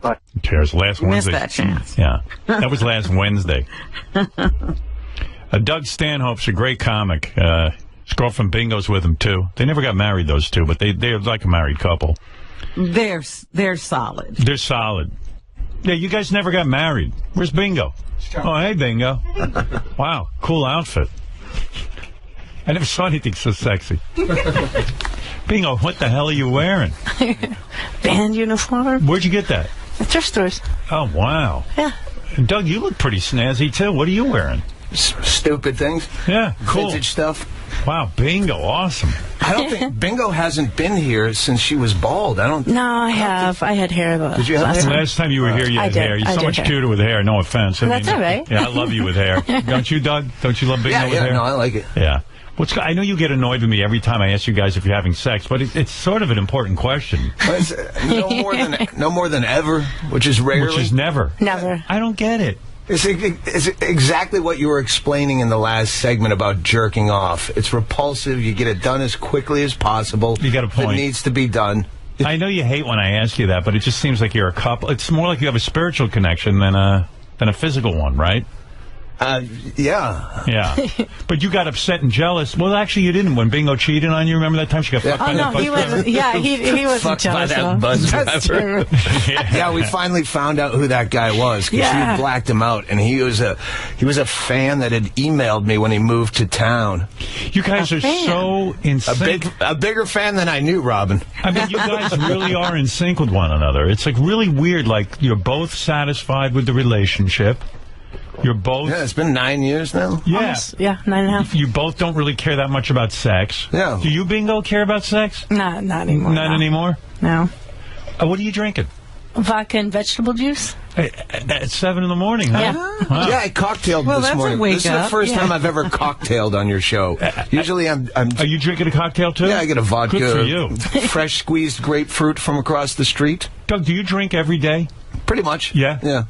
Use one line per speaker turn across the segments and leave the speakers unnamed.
But
Who cares? Last Wednesday.
Missed that chance.
Yeah, that was last Wednesday. Doug Stanhope's a great comic. His girlfriend Bingo's with him, too. They never got married, those two, but they're like a married couple.
They're solid.
They're solid. Yeah, you guys never got married. Where's Bingo? Oh, hey, Bingo. Wow, cool outfit. I never saw anything so sexy. Bingo, what the hell are you wearing?
Band uniform.
Where'd you get that?
At thrift stores.
Oh, wow.
Yeah.
And Doug, you look pretty snazzy, too. What are you wearing?
Stupid things.
Yeah, cool.
Vintage stuff.
Wow, Bingo, awesome.
I don't think Bingo hasn't been here since she was bald.
No, I have. I had hair.
Did you have hair?
Last time you were here, you had hair. You're so much cuter with hair. No offense.
That's all right.
Yeah, I love you with hair. Don't you, Doug? Don't you love Bingo with hair?
Yeah, no, I like it.
Yeah. I know you get annoyed with me every time I ask you guys if you're having sex, but it's sort of an important question.
No more than ever, which is rarely.
Which is never.
Never.
I don't get it.
It's exactly what you were explaining in the last segment about jerking off. It's repulsive. You get it done as quickly as possible.
You got a point.
It needs to be done.
I know you hate when I ask you that, but it just seems like you're a couple. It's more like you have a spiritual connection than a physical one, right?
Yeah.
Yeah. But you got upset and jealous. Well, actually, you didn't. When Bingo cheated on you, remember that time she got fucked by that bus driver?
Yeah, he wasn't jealous.
That's true. Yeah, we finally found out who that guy was because you blacked him out, and he was a fan that had emailed me when he moved to town.
You guys are so in sync.
A bigger fan than I knew, Robin.
I mean, you guys really are in sync with one another. It's like really weird. Like you're both satisfied with the relationship. You're both...
Yeah, it's been 9 years now.
Yeah.
Almost, 9.5.
You both don't really care that much about sex.
Yeah.
Do you, Bingo, care about sex?
Not anymore.
Not anymore?
No.
What are you drinking?
Vodka and vegetable juice.
At 7 in the morning, huh?
Yeah.
Wow.
Yeah, I cocktailed this morning. This is the first time I've ever cocktailed on your show. Usually I'm...
Are you drinking a cocktail, too?
Yeah, I get a vodka.
Good for you.
Fresh squeezed grapefruit from across the street.
Doug, do you drink every day?
Pretty much.
Yeah?
Yeah.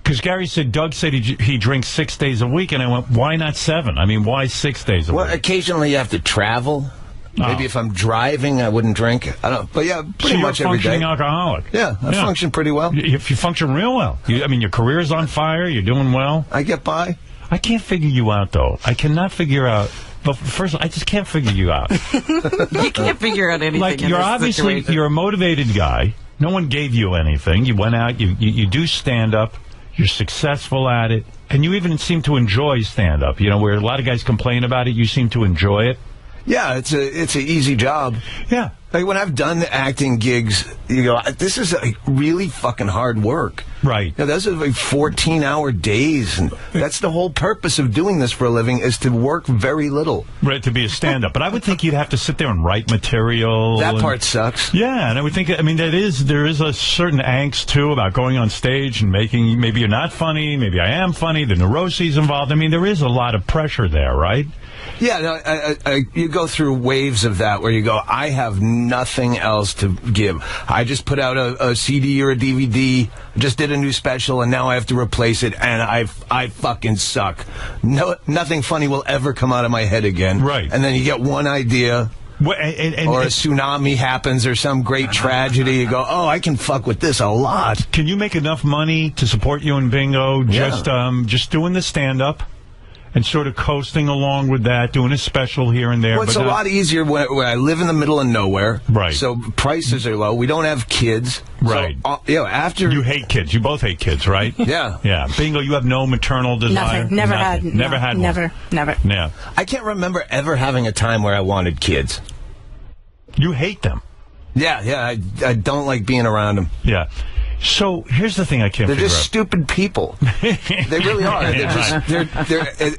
Because Doug said he drinks 6 days a week, and I went, why not 7? I mean, why 6 days a week?
Well, occasionally you have to travel. Maybe if I'm driving, I wouldn't drink. I don't. But yeah, pretty much every day.
So you're a functioning alcoholic.
Yeah, I function pretty well.
If you function real well. I mean, your career's on fire. You're doing well.
I get by.
I can't figure you out, though. I cannot figure out. But first, I just can't figure you out.
You can't figure out anything.
Like, you're a motivated guy. No one gave you anything. You went out. You do stand-up. You're successful at it, and you even seem to enjoy stand-up. You know, where a lot of guys complain about it, you seem to enjoy it.
Yeah, it's an easy job.
Yeah.
Like, when I've done acting gigs, you go, this is really fucking hard work.
Right.
You know, those are like 14-hour days, and that's the whole purpose of doing this for a living, is to work very little.
Right, to be a stand-up. But I would think you'd have to sit there and write material.
That part sucks.
Yeah, and I would think, I mean, there is a certain angst, too, about going on stage and making, maybe you're not funny, maybe I am funny, the neuroses involved. I mean, there is a lot of pressure there, right?
Yeah, no, you go through waves of that where you go, I have nothing else to give. I just put out a CD or a DVD, just did a new special, and now I have to replace it, and I fucking suck. Nothing funny will ever come out of my head again.
Right.
And then you get one idea, or a tsunami happens, or some great tragedy. You go, oh, I can fuck with this a lot.
Can you make enough money to support you and Bingo just doing the stand-up? And sort of coasting along with that, doing a special here and there.
Well, it's a lot easier where I live in the middle of nowhere.
Right.
So prices are low. We don't have kids.
Right.
So, after...
You hate kids. You both hate kids, right?
Yeah.
Yeah. Bingo, you have no maternal desire?
Nothing. Never had.
Never had one?
Never.
Yeah.
I can't remember ever having a time where I wanted kids.
You hate them?
Yeah. I don't like being around them.
Yeah. So here's the thing I can't figure out.
They're just stupid people. They really are.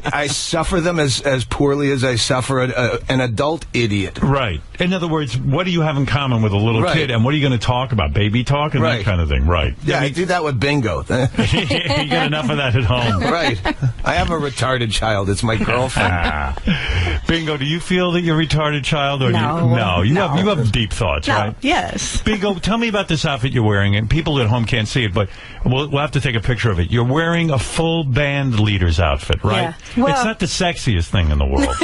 I suffer them as poorly as I suffer an adult idiot.
Right. In other words, what do you have in common with a little kid, and what are you going to talk about? Baby talk and that kind of thing. Right.
Yeah, I do that with Bingo.
You get enough of that at home.
Right. I have a retarded child. It's my girlfriend.
Bingo, do you feel that you're a retarded child? Or
No.
You have deep thoughts, right?
Yes.
Bingo, tell me about this outfit you're wearing, and people at home home can't see it, but we'll have to take a picture of it. You're wearing a full band leader's outfit, right?
Yeah. Well,
it's not the sexiest thing in the world.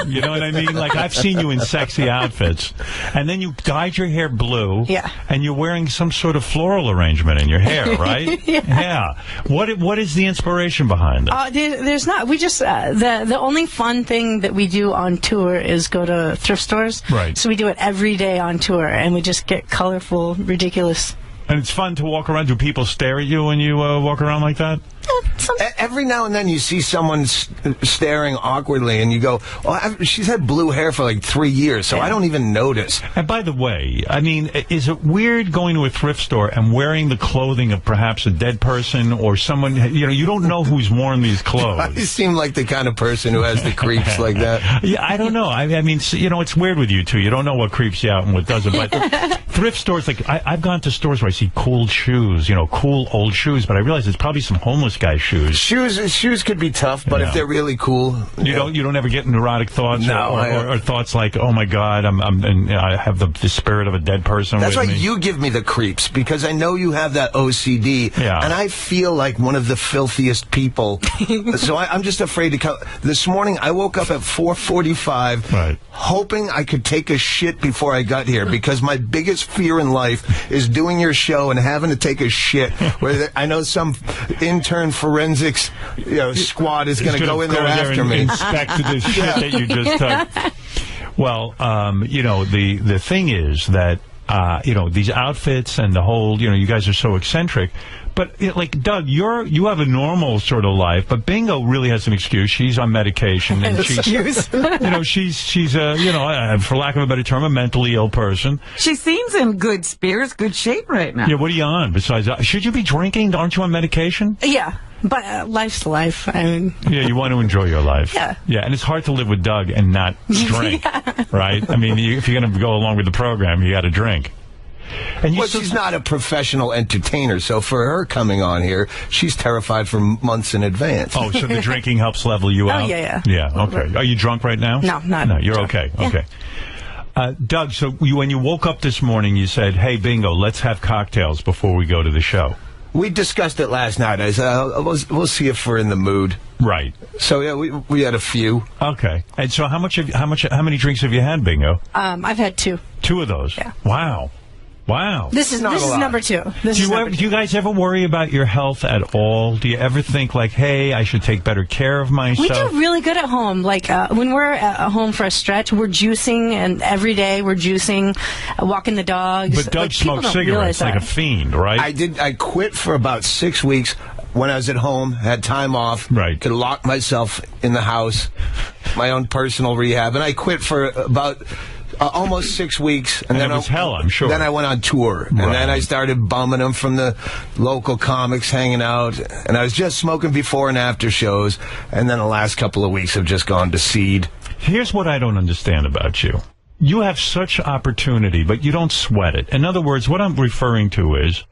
You know what I mean? Like, I've seen you in sexy outfits, and then you dyed your hair blue, and you're wearing some sort of floral arrangement in your hair, right? Yeah. What is the inspiration behind it?
There's not. We just the only fun thing that we do on tour is go to thrift stores.
Right.
So we do it every day on tour, and we just get colorful, ridiculous.
And it's fun to walk around. Do people stare at you when you walk around like that?
Every now and then you see someone staring awkwardly, and you go, "Oh, she's had blue hair for like 3 years, so I don't even notice."
And by the way, I mean, is it weird going to a thrift store and wearing the clothing of perhaps a dead person or someone, you don't know who's worn these clothes?
You seem like the kind of person who has the creeps like that.
Yeah, I don't know. I mean, it's weird with you two. You don't know what creeps you out and what doesn't. But thrift stores, like, I've gone to stores where I see cool shoes, cool old shoes, but I realize it's probably some homeless guy's shoes.
Shoes could be tough, but if they're really cool,
you don't ever get neurotic thoughts, or thoughts like, oh my God, I have the spirit of a dead person.
That's why
me.
you give me the creeps, because I know you have that OCD, and I feel like one of the filthiest people. So I'm just afraid to come. This morning I woke up at 4:45, hoping I could take a shit before I got here, because my biggest fear in life is doing your show and having to take a shit. Where I know some intern forensics squad is going to go in there after me.
Inspect the shit that you just took. Well, the thing is that, these outfits and the whole, you guys are so eccentric. But, like, Doug, you have a normal sort of life, but Bingo really has an excuse. She's on medication. And she's for lack of a better term, a mentally ill person.
She seems in good spirits, good shape right now.
Yeah, what are you on besides should you be drinking? Aren't you on medication?
Yeah. But life's life. I mean,
yeah, you want to enjoy your life.
Yeah.
Yeah, and it's hard to live with Doug and not drink, right? I mean, if you're going to go along with the program, you got to drink. And
she's not a professional entertainer, so for her coming on here, she's terrified for months in advance.
Oh, so the drinking helps level you out?
Yeah.
Yeah, okay. Are you drunk right now?
No, not.
No, you're
drunk.
okay.
Yeah.
Okay. Doug, so when you woke up this morning, you said, hey, Bingo, let's have cocktails before we go to the show.
We discussed it last night. I said, we'll see if we're in the mood.
Right.
So yeah, we had a few.
Okay. And so how many drinks have you had, Bingo?
I've had 2.
2 of those.
Yeah.
Wow.
This is number 2.
Do you guys ever worry about your health at all? Do you ever think like, hey, I should take better care of myself?
We do really good at home. Like when we're at home for a stretch, we're juicing, and every day we're juicing, walking the dogs.
But Doug smokes cigarettes like a fiend, right?
I quit for about 6 weeks. When I was at home, had time off, could lock myself in the house, my own personal rehab, and I quit for about almost 6 weeks, and then
it was hell, I'm sure.
Then I went on tour, and then I started bumming them from the local comics, hanging out, and I was just smoking before and after shows, and then the last couple of weeks have just gone to seed.
Here's what I don't understand about you. You have such opportunity, but you don't sweat it. In other words, what I'm referring to is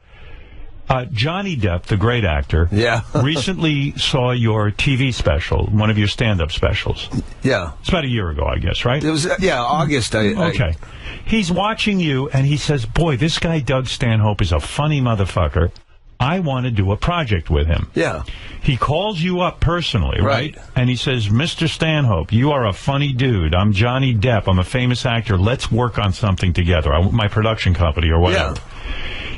Johnny Depp, the great actor, recently saw your TV special, one of your stand-up specials. Yeah. It's about a year ago, I guess, right?
It was, August.
Okay. He's watching you, and he says, boy, this guy Doug Stanhope is a funny motherfucker. I want to do a project with him. Yeah. He calls you up personally, right? And he says, Mr. Stanhope, you are a funny dude. I'm Johnny Depp. I'm a famous actor. Let's work on something together. My production company or whatever. Yeah.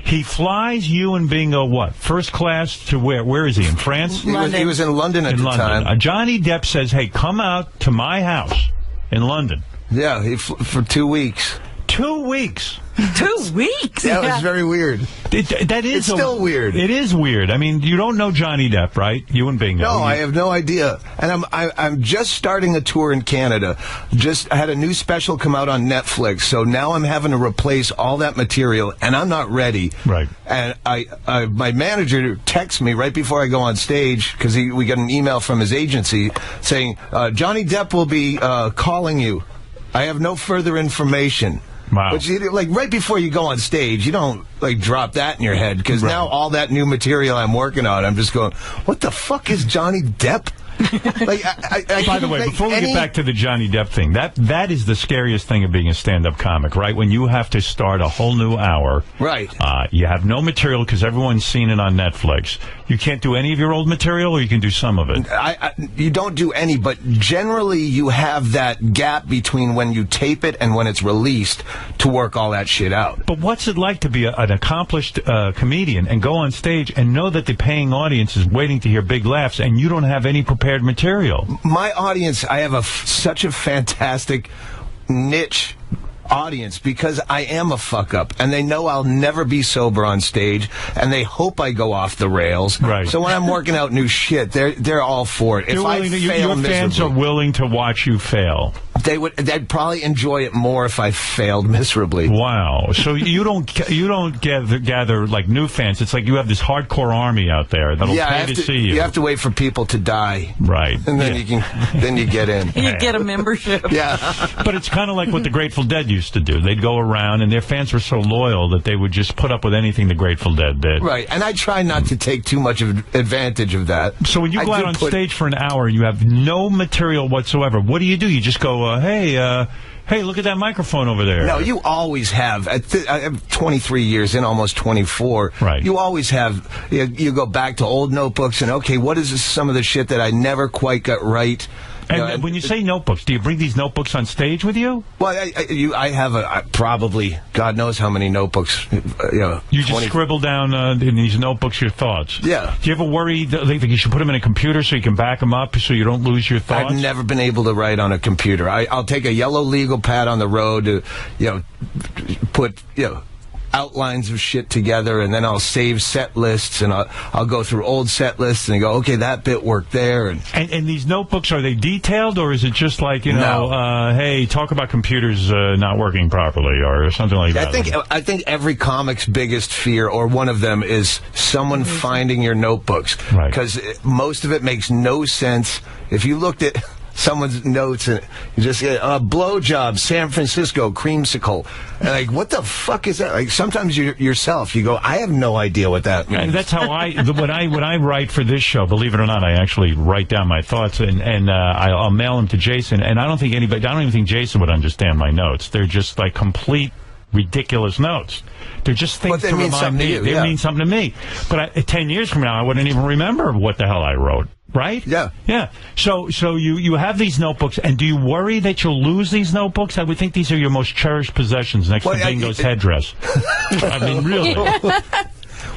He flies you and Bingo, what, first class to where? Where is he, in France?
He was in London at the time.
Johnny Depp says, hey, come out to my house in London.
Yeah, for 2 weeks.
2 weeks?
2 weeks?
Yeah, it was very weird.
It's
still weird.
It is weird. I mean, you don't know Johnny Depp, right? You and Bingo.
No, I have no idea. And I'm just starting a tour in Canada. I had a new special come out on Netflix, so now I'm having to replace all that material, and I'm not ready.
Right.
And my manager texts me right before I go on stage, because we got an email from his agency saying, Johnny Depp will be calling you. I have no further information.
Wow.
But right before you go on stage, you don't drop that in your head, because now all that new material I'm working on, I'm just going, what the fuck is Johnny Depp? Like,
By the way, before we get back to the Johnny Depp thing, that is the scariest thing of being a stand-up comic, right? When you have to start a whole new hour.
Right.
You have no material because everyone's seen it on Netflix. You can't do any of your old material, or you can do some of it?
You don't do any, but generally you have that gap between when you tape it and when it's released to work all that shit out.
But what's it like to be an accomplished comedian and go on stage and know that the paying audience is waiting to hear big laughs and you don't have any prepared material?
My audience, I have such a fantastic niche audience because I am a fuck up and they know I'll never be sober on stage and they hope I go off the rails.
Right.
So when I'm working out new shit, they're all for it. If I fail
your fans are willing to watch you fail.
They'd probably enjoy it more if I failed miserably.
Wow. So you don't gather like new fans. It's like you have this hardcore army out there that'll pay to see you.
You have to wait for people to die.
Right.
And then you get in.
You get a membership.
Yeah.
But it's kind of like what the Grateful Dead used to do. They'd go around and their fans were so loyal that they would just put up with anything the Grateful Dead did.
Right. And I try not to take too much advantage of that.
So when you go out on stage for an hour and you have no material whatsoever, what do? You just go, hey, look at that microphone over there.
No, you always have. I'm 23 years in, almost 24.
Right.
You always have. You go back to old notebooks and, okay, what is some of the shit that I never quite got right?
And when you say notebooks, do you bring these notebooks on stage with you?
Well, I have probably, God knows how many notebooks.
You just scribble down in these notebooks your thoughts.
Yeah.
Do you ever worry that you should put them in a computer so you can back them up so you don't lose your thoughts?
I've never been able to write on a computer. I'll take a yellow legal pad on the road to, put, outlines of shit together, and then I'll save set lists, and I'll go through old set lists and go, okay, that bit worked there.
And these notebooks, are they detailed, or is it just like, hey, talk about computers not working properly, or something like that?
I think every comic's biggest fear, or one of them, is someone finding your notebooks.
Right.
Because most of it makes no sense. If you looked at someone's notes and you just get blowjob, San Francisco, creamsicle. And like, what the fuck is that? Like, sometimes yourself, you go, I have no idea what that means.
And that's how when I write for this show, believe it or not, I actually write down my thoughts and I'll mail them to Jason. And I don't even think Jason would understand my notes. They're just like complete ridiculous notes. They're just things to remind me. They mean something to me. But 10 years from now, I wouldn't even remember what the hell I wrote. Right?
Yeah.
Yeah. So you have these notebooks, and do you worry that you'll lose these notebooks? I would think these are your most cherished possessions next to Bingo's headdress. I mean, really.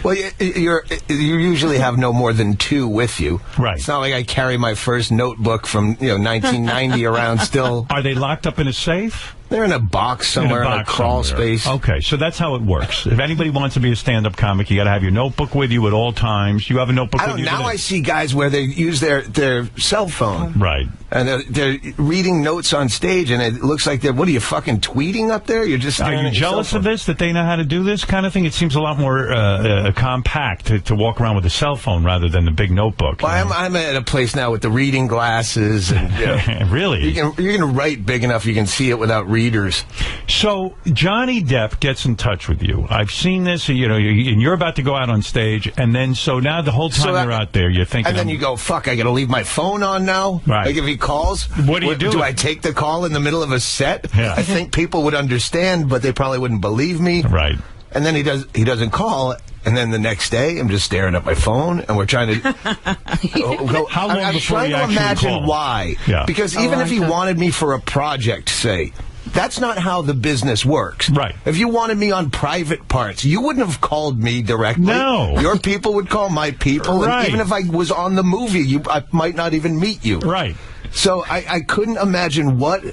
Well, you usually have no more than 2 with you.
Right.
It's not like I carry my first notebook from 1990 around still.
Are they locked up in a safe?
They're in a box somewhere in a crawl space.
Okay, so that's how it works. If anybody wants to be a stand-up comic, you got to have your notebook with you at all times. You have a notebook with you.
Now I see guys where they use their cell phone.
Right.
And they're reading notes on stage, and it looks like what are you, fucking tweeting up there? You're just
Are you jealous of this, that they know how to do this kind of thing? It seems a lot more compact to walk around with a cell phone rather than the big notebook.
Well, I'm at a place now with the reading glasses. And,
really?
You're going to write big enough you can see it without readers.
So Johnny Depp gets in touch with you. I've seen this, and you're about to go out on stage, and then so now the whole time you're out there, you're thinking...
And then you go, fuck, I got to leave my phone on now?
Right.
Like if he calls...
What do you do?
Do I take the call in the middle of a set?
Yeah.
I think people would understand, but they probably wouldn't believe me.
Right.
And then he doesn't call, and then the next day I'm just staring at my phone, and we're trying to go.
How long
I'm
before
trying
you
to
actually
imagine
call?
why.
Yeah.
Because even if he wanted me for a project, say, that's not how the business works.
Right.
If you wanted me on private parts, you wouldn't have called me directly.
No.
Your people would call my people.
Right.
And even if I was on the movie, I might not even meet you.
Right.
So I couldn't imagine what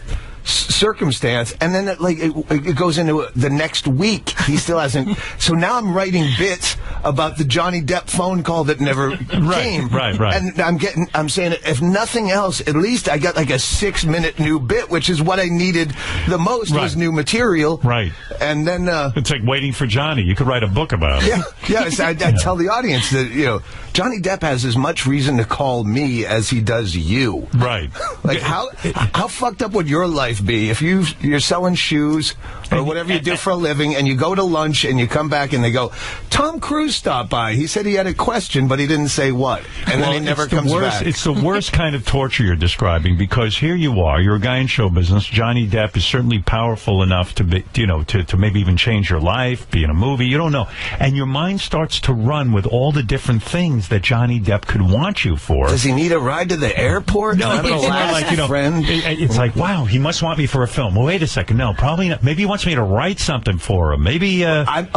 circumstance, and then it goes into the next week. He still hasn't. So now I'm writing bits about the Johnny Depp phone call that never came.
Right.
And I'm saying, if nothing else, at least I got like a 6-minute new bit, which is what I needed the most was new material.
Right.
And then
it's like waiting for Johnny. You could write a book about it.
I tell the audience that Johnny Depp has as much reason to call me as he does you.
Right.
Like how fucked up would your life be if you're selling shoes or whatever you do for a living, and you go to lunch and you come back and they go, Tom Cruise stopped by. He said he had a question, but he didn't say what, and then he never comes back.
It's the worst kind of torture you're describing, because here you are, you're a guy in show business. Johnny Depp is certainly powerful enough to be, to maybe even change your life, be in a movie. You don't know, and your mind starts to run with all the different things that Johnny Depp could want you for.
Does he need a ride to the airport?
No, it's more like, friend. It's like, wow, he must want me for a film. Well, wait a second. No, probably not. Maybe he wants me to write something for him. Maybe.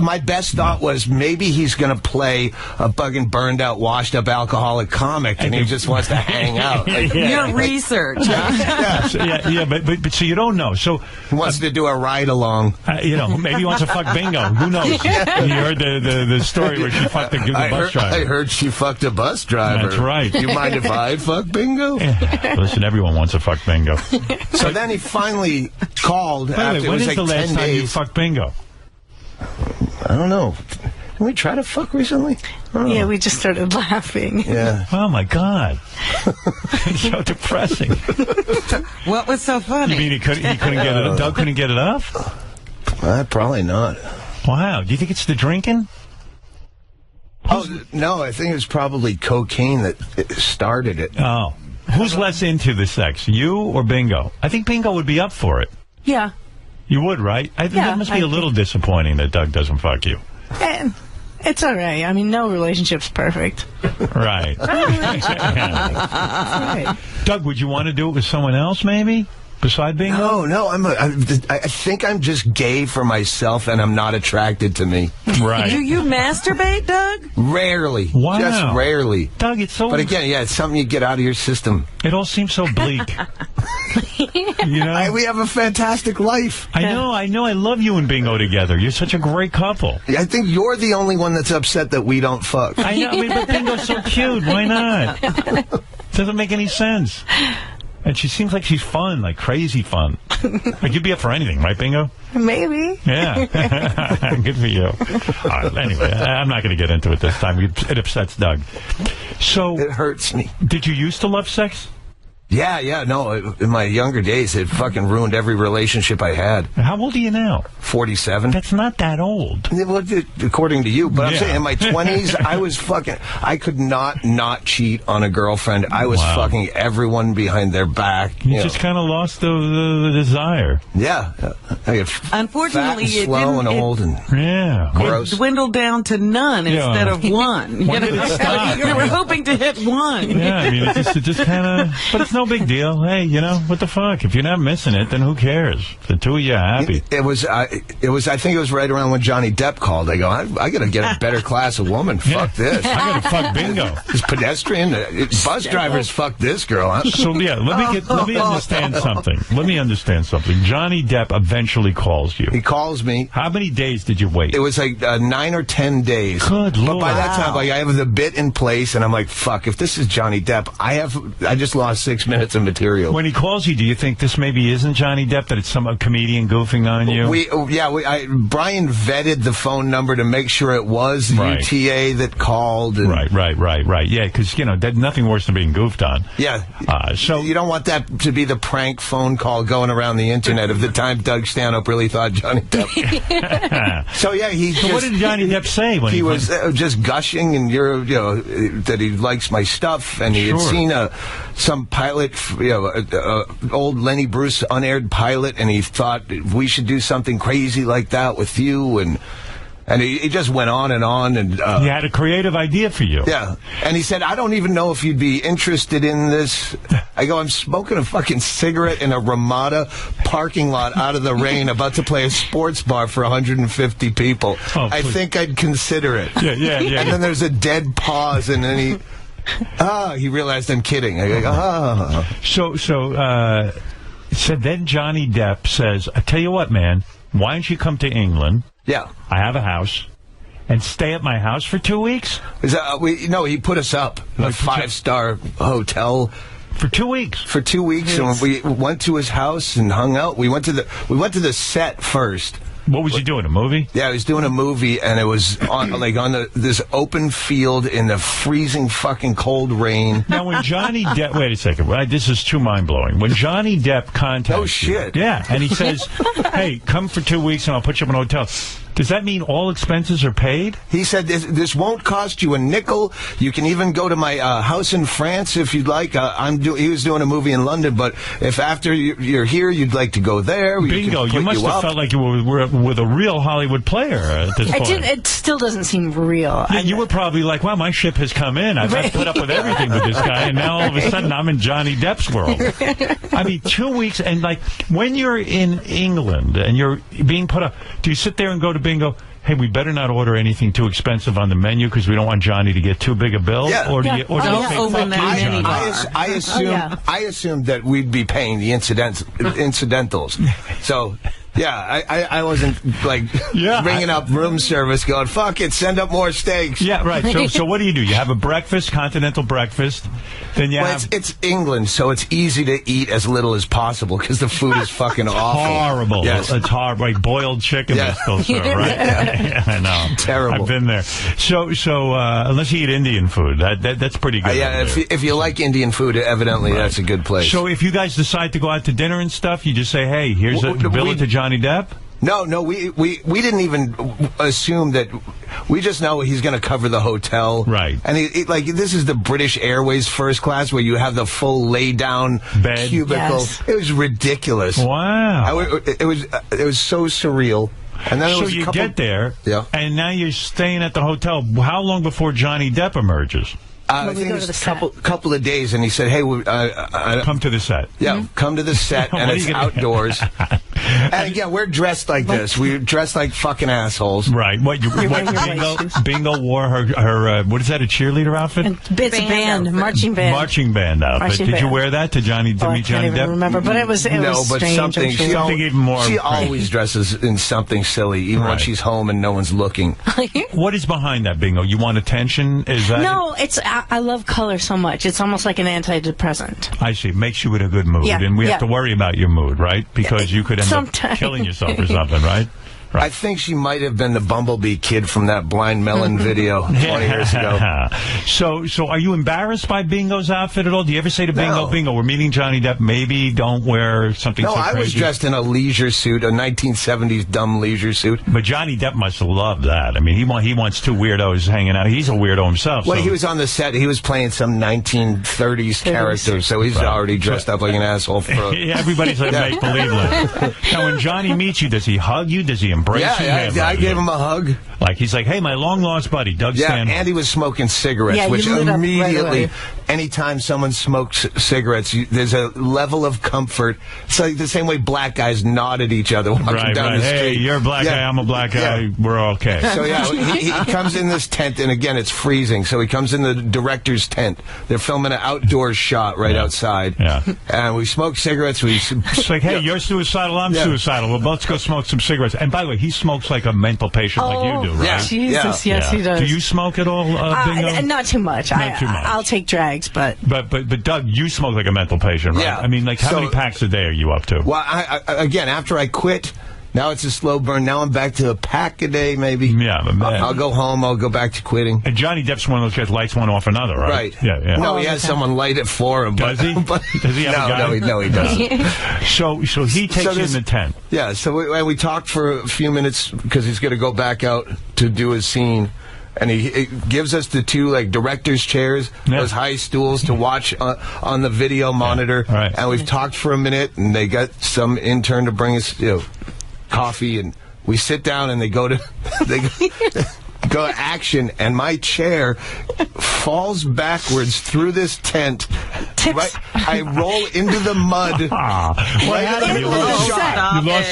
My best thought was maybe he's going to play a fucking burned out, washed up alcoholic comic, and he just wants to hang out. Like,
Your research. Huh?
But so you don't know. So
he wants to do a ride along.
Maybe he wants to fuck Bingo. Who knows? You heard the story where she fucked the bus driver.
I heard she fucked a bus driver.
That's right.
You mind if I fuck Bingo?
Yeah. Listen, everyone wants to fuck Bingo.
So then he finally called.
By the way, when is the last time you fucked Bingo?
I don't know. Did we try to fuck recently?
Yeah, we just started laughing.
Yeah.
Oh, my God. It's so depressing.
What was so funny?
You mean he couldn't get it? Doug couldn't get it up?
Probably not.
Wow. Do you think it's the drinking?
Oh, no, I think it was probably cocaine that started it.
Oh. Who's less into the sex, you or Bingo? I think Bingo would be up for it.
Yeah.
You would, right? I think
Yeah,
that must be a little disappointing that Doug doesn't fuck you.
It's all right. I mean, no relationship's perfect.
Right.
Right.
Doug, would you want to do it with someone else, maybe? Beside Bingo?
No. I think I'm just gay for myself, and I'm not attracted to me.
Right.
Do you masturbate, Doug?
Rarely.
Wow.
Just rarely.
Doug, it's so...
But again, it's something you get out of your system.
It all seems so bleak.
We have a fantastic life.
I know. I love you and Bingo together. You're such a great couple.
I think you're the only one that's upset that we don't fuck.
I know. But Bingo's so cute. Why not? Doesn't make any sense. And she seems like she's fun, like crazy fun. Like you'd be up for anything, right, Bingo?
Maybe.
Yeah. Good for you. Anyway, I'm not going to get into it this time. It upsets Doug. So
it hurts me.
Did you used to love sex?
Yeah, no. In my younger days, it fucking ruined every relationship I had.
How old are you now?
47.
That's not that old.
Well, according to you. But I'm saying in my 20s, I could not cheat on a girlfriend. I was fucking everyone behind their back.
You just kind of lost the desire.
Yeah.
Unfortunately,
fat and slow and old and gross.
It dwindled down to none instead of one.
When did it stop?
You were hoping to hit one.
Yeah, I mean, it just kind of... But it's no big deal. Hey, what the fuck? If you're not missing it, then who cares? The two of you are happy.
I think it was right around when Johnny Depp called. I go, I got to get a better class of woman. Fuck this.
I got to fuck Bingo.
This pedestrian, bus drivers, fuck this girl. Huh?
So, yeah, let me understand something. Let me understand something. Johnny Depp eventually calls you.
He calls me.
How many days did you wait?
It was like 9 or 10 days.
Good Lord.
But by that time, I have the bit in place, and I'm like, fuck, if this is Johnny Depp, I just lost 6 minutes of material.
When he calls you, do you think this maybe isn't Johnny Depp, that it's some comedian goofing on you?
Brian vetted the phone number to make sure it was the UTA that called. And
Right. Yeah, because, nothing worse than being goofed on.
Yeah.
So
you don't want that to be the prank phone call going around the internet of the time Doug Stanhope really thought Johnny Depp. So, yeah,
what did Johnny Depp say when
he was just gushing and that he likes my stuff, and he had seen some pilot, old Lenny Bruce unaired pilot, and he thought we should do something crazy like that with you, and he just went on, and
he had a creative idea for you.
Yeah, and he said, I don't even know if you'd be interested in this. I go, I'm smoking a fucking cigarette in a Ramada parking lot out of the rain, about to play a sports bar for 150 people. I think I'd consider it.
Yeah.
And then there's a dead pause, and then he realized I'm kidding. I go,
So then Johnny Depp says, I tell you what, man, why don't you come to England?
Yeah.
I have a house. And stay at my house for 2 weeks?
He put us up in a 5-star hotel.
For 2 weeks?
For 2 weeks, and we went to his house and hung out. We went to the set first.
What was he doing? A movie?
Yeah, he was doing a movie, and it was on this open field in the freezing fucking cold rain.
Now, when Johnny Depp... Wait a second. This is too mind-blowing. When Johnny Depp contacts
Oh, shit.
you... Yeah, and he says, hey, come for 2 weeks and I'll put you up in a hotel. Does that mean all expenses are paid?
He said, this won't cost you a nickel. You can even go to my house in France if you'd like. He was doing a movie in London, but if after you're here, you'd like to go there,
Bingo, you must have felt like you were with a real Hollywood player at this point.
It still doesn't seem real.
Yeah, you were probably like, wow, my ship has come in. I've had to put up with everything with this guy, and now all of a sudden I'm in Johnny Depp's world. I mean, 2 weeks, and like, when you're in England and you're being put up, do you sit there and go to Bingo, hey, we better not order anything too expensive on the menu because we don't want Johnny to get too big a bill?
Yeah.
Or do you think,
I assumed that we'd be paying the incidentals. So... Yeah, I wasn't, like, ringing up room service going, fuck it, send up more steaks.
Yeah, right. So what do? You have a breakfast, continental breakfast, then you have...
It's England, so it's easy to eat as little as possible because the food is fucking awful.
Horrible.
Yes.
It's horrible. Like boiled chicken they still serve, right? Yeah, I know.
Terrible.
I've been there. So unless you eat Indian food, that's pretty good.
Yeah, if you like Indian food, evidently that's a good place.
So if you guys decide to go out to dinner and stuff, you just say, hey, here's a bill to Johnny Depp?
No, we didn't even assume that. We just know he's going to cover the hotel,
right?
And this is the British Airways first class where you have the full lay down
bed
cubicle.
Yes.
It was ridiculous.
Wow,
it was so surreal. And then
so you get there, and now you're staying at the hotel. How long before Johnny Depp emerges?
I think it was a couple of days, and he said, hey,
come to the set.
Yeah, come to the set, and it's outdoors. And again, we're dressed like this. We're dressed like fucking assholes.
Right. Bingo wore her what is that, a cheerleader outfit?
It's a band, marching band.
Marching band outfit. Did you wear that to meet Johnny Depp?
I can't even remember, but it was strange.
Something
even more.
She always dresses in something silly, even when she's home and no one's looking.
What is behind that, Bingo? You want attention? Is that...
No, I love color so much. It's almost like an antidepressant.
I see. It makes you in a good mood.
Yeah.
And we have to worry about your mood, right? Because you could end up killing yourself or something, right? Right.
I think she might have been the Bumblebee kid from that Blind Melon video 20 years ago.
So are you embarrassed by Bingo's outfit at all? Do you ever say to Bingo, Bingo, we're meeting Johnny Depp, maybe don't wear something so crazy?
I was dressed in a leisure suit, a 1970s dumb leisure suit.
But Johnny Depp must have loved that. I mean, he wants two weirdos hanging out. He's a weirdo himself.
Well, he was on the set. He was playing some 1930s character, so he's already dressed up like an asshole.
Everybody's like make-believe. Now, when Johnny meets you, does he hug you? Does he embrace you?
I gave him a hug.
Like, he's like, hey, my long-lost buddy, Doug Stanhope.
Yeah, and he was smoking cigarettes, which immediately, anytime someone smokes cigarettes, there's a level of comfort. It's like the same way black guys nod at each other walking down the street.
Hey, you're a black guy, I'm a black guy, we're okay.
So, he comes in this tent, and again, it's freezing, so he comes in the director's tent. They're filming an outdoor shot right outside. Yeah. And we smoke cigarettes.
It's like, hey, you're suicidal, I'm suicidal. Well, let's go smoke some cigarettes. And by the way, he smokes like a mental patient like you do, right?
Yeah. Jesus, yes, he does.
Do you smoke at all, Bingo?
Not too much.
Not too much.
I'll take drags, but
Doug, you smoke like a mental patient, right?
Yeah.
I mean, like, how many packs a day are you up to?
Well, again, after I quit, now it's a slow burn. Now I'm back to a pack a day, maybe.
Yeah,
I'll go home. I'll go back to quitting.
And Johnny Depp's one of those guys lights one off another, right?
Right.
Yeah.
No, he has someone light it for him.
Does he? Does he have a guy?
No, he doesn't.
So he takes you in the tent.
Yeah, so we talked for a few minutes because he's going to go back out to do his scene. And he gives us the two, like, director's chairs, those high stools to watch on the video monitor.
Right.
And we've talked for a minute, and they got some intern to bring us, coffee, and we sit down, and they go to action, and my chair falls backwards through this tent. Right, I roll into the mud.
What happened? You lost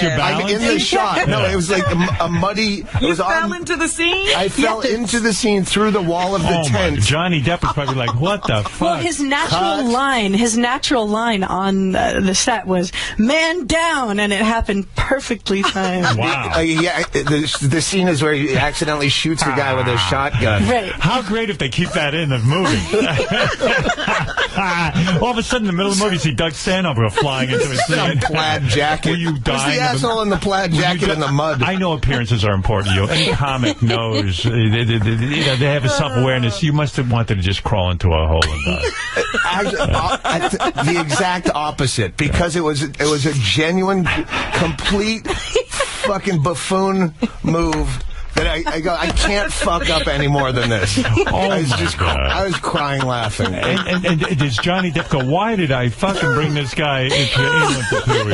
your balance?
I'm in the shot. No, it was like a muddy...
You fell into the scene?
I fell into the scene through the wall of the tent.
Johnny Depp was probably like, what the fuck?
Well, his natural line on the set was, man down, and it happened perfectly timed.
Wow.
The scene is where he accidentally shoots a guy with a shotgun.
Right.
How great if they keep that in the movie. All of a sudden, in the middle of the movie, you see Doug Stanhope go flying into his
Some plaid jacket.
Were you
Who's
dying?
the asshole in the plaid jacket in the mud?
I know appearances are important to you. Any comic knows they have a self-awareness. You must have wanted to just crawl into a hole and die.
The exact opposite, because it was a genuine, complete fucking buffoon move. That I go, I can't fuck up any more than this. I was crying laughing.
And does Johnny Depp go, why did I fucking bring this guy into England for 2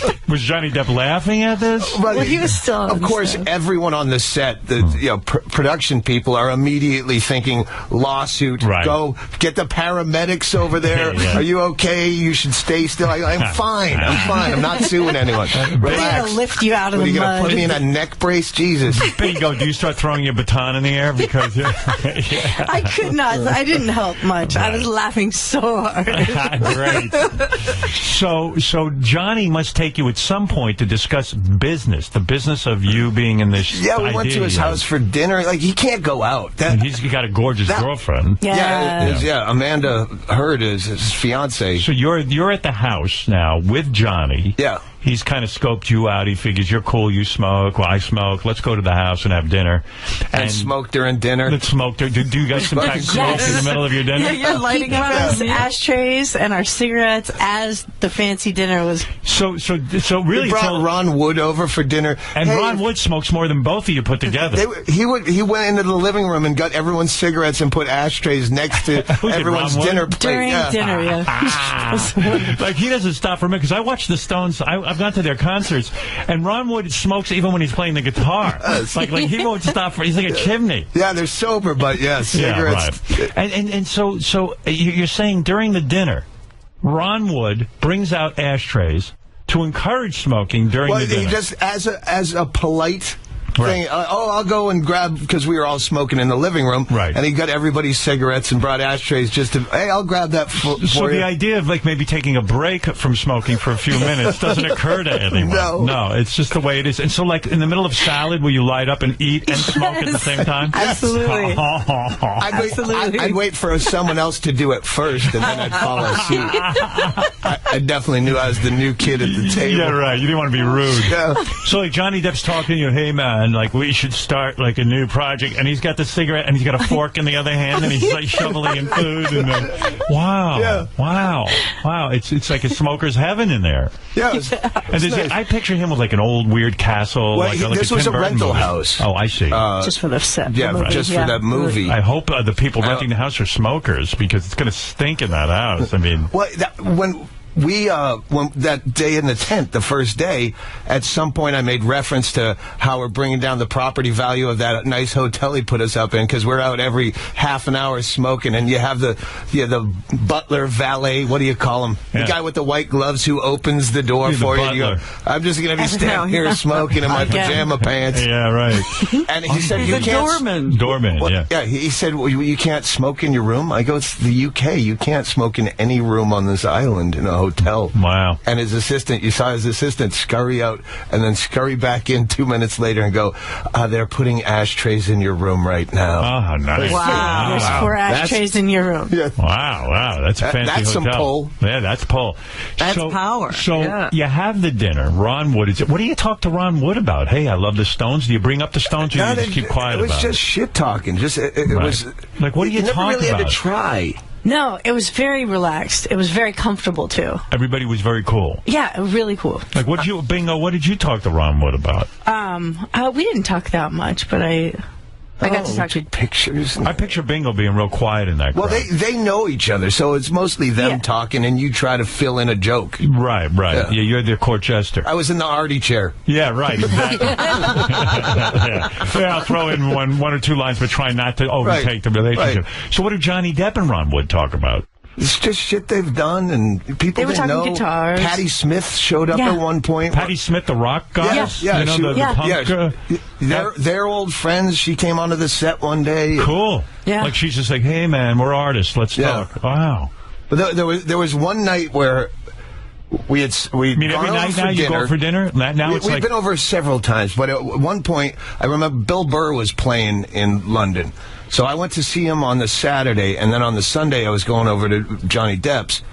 weeks? Was Johnny Depp laughing at this?
Well, he was still on
Of course,
set.
everyone on the set, production people are immediately thinking lawsuit.
Right.
Go get the paramedics over there.
Yeah.
Are you okay? You should stay still. I'm fine. I'm not suing anyone.
They're
Relax.
going to lift you out of
What, are
the
you going to
mud.
put me in a neck brace? Jesus.
Bingo, do you start throwing your baton in the air? Because
I could not. I didn't help much. I was laughing so hard.
Great. So Johnny must take you at some point to discuss business, the business of you being in this.
Yeah, we went to his house for dinner. Like, he can't go out.
And he's got a gorgeous girlfriend.
Yeah.
Amanda Heard is his fiance.
So you're at the house now with Johnny.
Yeah.
He's kind of scoped you out. He figures you're cool. You smoke. Well, I smoke. Let's go to the house and have dinner.
And smoke during dinner.
Let's smoke. Do you guys sometimes smoke in the middle of your dinner?
Yeah, you're lighting
He brought us
up.
ashtrays and our cigarettes as the fancy dinner was.
So really,
He brought Ron Wood over for dinner.
and Ron Wood smokes more than both of you put together.
He went into the living room and got everyone's cigarettes and put ashtrays next to everyone's
Ron Wood?
dinner plate.
During dinner,
Like, he doesn't stop for a minute, because I watch the Stones. I've gone to their concerts, and Ron Wood smokes even when he's playing the guitar. Like he won't stop he's like a chimney.
Yeah, they're sober, but cigarettes.
Yeah, right. And so you're saying during the dinner, Ron Wood brings out ashtrays to encourage smoking during the dinner.
He just as a polite thing. I'll go and grab, because we were all smoking in the living room.
Right.
And he got everybody's cigarettes and brought ashtrays just to, hey, I'll grab that for
So
you.
the idea of like maybe taking a break from smoking for a few minutes doesn't occur to anyone. No, it's just the way it is. And so, like, in the middle of salad, will you light up and eat and smoke at the same time?
Absolutely.
I'd wait for someone else to do it first, and then I'd follow suit. I definitely knew I was the new kid at the table.
Yeah, right. You didn't want to be rude.
Yeah.
So, like, Johnny Depp's talking to you, hey, man, like, we should start, like, a new project. And he's got the cigarette, and he's got a fork in the other hand, and he's, like, shoveling in food. And then, wow.
Yeah.
Wow. It's like a smoker's heaven in there.
Yeah.
And I picture him with, like, an old, weird castle.
Well,
like
this
a
was
Tim
a
Burton
rental
movie.
house.
Oh, I see.
Just for the set.
Yeah,
the movie.
just for that movie.
I hope the people renting the house are smokers, because it's going to stink in that house. I mean...
Well, when that day in the tent, the first day, at some point I made reference to how we're bringing down the property value of that nice hotel he put us up in, because we're out every half an hour smoking, and you have the butler, valet, what do you call him?
Yeah.
The guy with the white gloves who opens the door
He's the
for you. You go,
butler.
I'm just going to be standing here smoking in my pajama pants.
Yeah, right.
And he said,
He's
you
a
can't...
doorman.
Well,
yeah.
He said, well, you can't smoke in your room? I go, it's the UK. You can't smoke in any room on this island in a hotel.
Wow.
And you saw his assistant scurry out and then scurry back in 2 minutes later and go, they're putting ashtrays in your room right now.
Oh, nice.
Wow. There's 4 ashtrays in your room.
Yeah.
Wow. That's a fancy
That's
hotel.
some pull.
Yeah, that's pull.
That's power.
So
Yeah.
you have the dinner. Ron Wood. What do you talk to Ron Wood about? Hey, I love the Stones. Do you bring up the Stones, or do you just keep quiet
It was
about
just shit talking. It was...
Like, what do you
never
talk
really
about?
had to try.
No, it was very relaxed. It was very comfortable, too.
Everybody was very cool.
Yeah, really cool.
Like, Bingo, what did you talk to Ron Wood about?
We didn't talk that much, but I got to talk to...
Pictures.
I picture Bingo being real quiet in that crowd.
Well, they know each other, so it's mostly them talking, and you try to fill in a joke.
Right. Yeah, you're their court jester.
I was in the Artie chair.
Yeah, right, exactly. I'll throw in one or two lines, but try not to overtake the relationship.
Right.
So what do Johnny Depp and Ron Wood talk about?
It's just shit they've done, and people
They were
didn't
talking
know.
guitars.
Patti Smith showed up at one point.
Patti Smith, the rock goddess?
Yeah,
You know, the punk,
they're old friends. She came onto the set one day.
Cool.
Yeah.
Like, she's just like, hey, man, we're artists. Let's talk. Wow.
But there was one night where we
I mean, every night now you go for dinner? Now it's
we've
like...
been over several times, but at one point, I remember Bill Burr was playing in London. So I went to see him on the Saturday, and then on the Sunday I was going over to Johnny Depp's.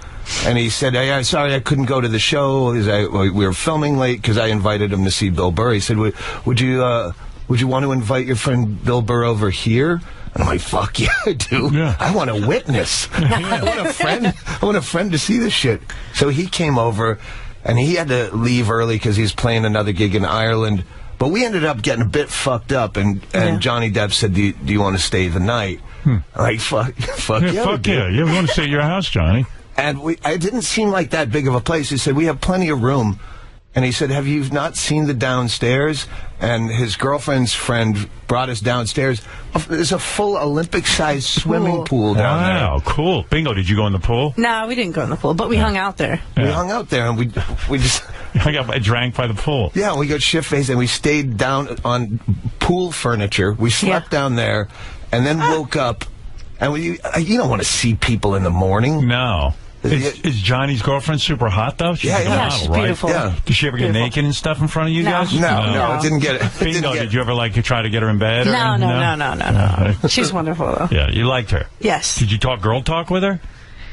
And he said, hey, sorry I couldn't go to the show. We were filming late because I invited him to see Bill Burr. He said, would you want to invite your friend Bill Burr over here? And I'm like, fuck yeah, I do. Yeah. I want a witness. I want a friend to see this shit. So he came over, and he had to leave early because he was playing another gig in Ireland. But we ended up getting a bit fucked up, and Johnny Depp said, do you want to stay the night? I'm like, fuck yeah.
Fuck yeah. You want to stay at your house, Johnny?
And it didn't seem like that big of a place. He said, we have plenty of room. And he said, have you not seen the downstairs? And his girlfriend's friend brought us downstairs. There's a full Olympic-sized swimming pool down there.
Wow, cool. Bingo, did you go in the pool?
No, we didn't go in the pool, but we hung out there.
We hung out there, and we just...
I drank by the pool.
Yeah, we got shit-faced, and we stayed down on pool furniture. We slept down there, and then woke up. And you don't want to see people in the morning.
No. Is Johnny's girlfriend super hot, though? She's a model,
she's
right?
beautiful.
Yeah.
Did she ever get naked and stuff in front of you guys?
No, it didn't get it.
Bingo, did you ever try to get her in bed?
No. She's wonderful, though.
Yeah, you liked her?
Yes.
Did you talk girl talk with her?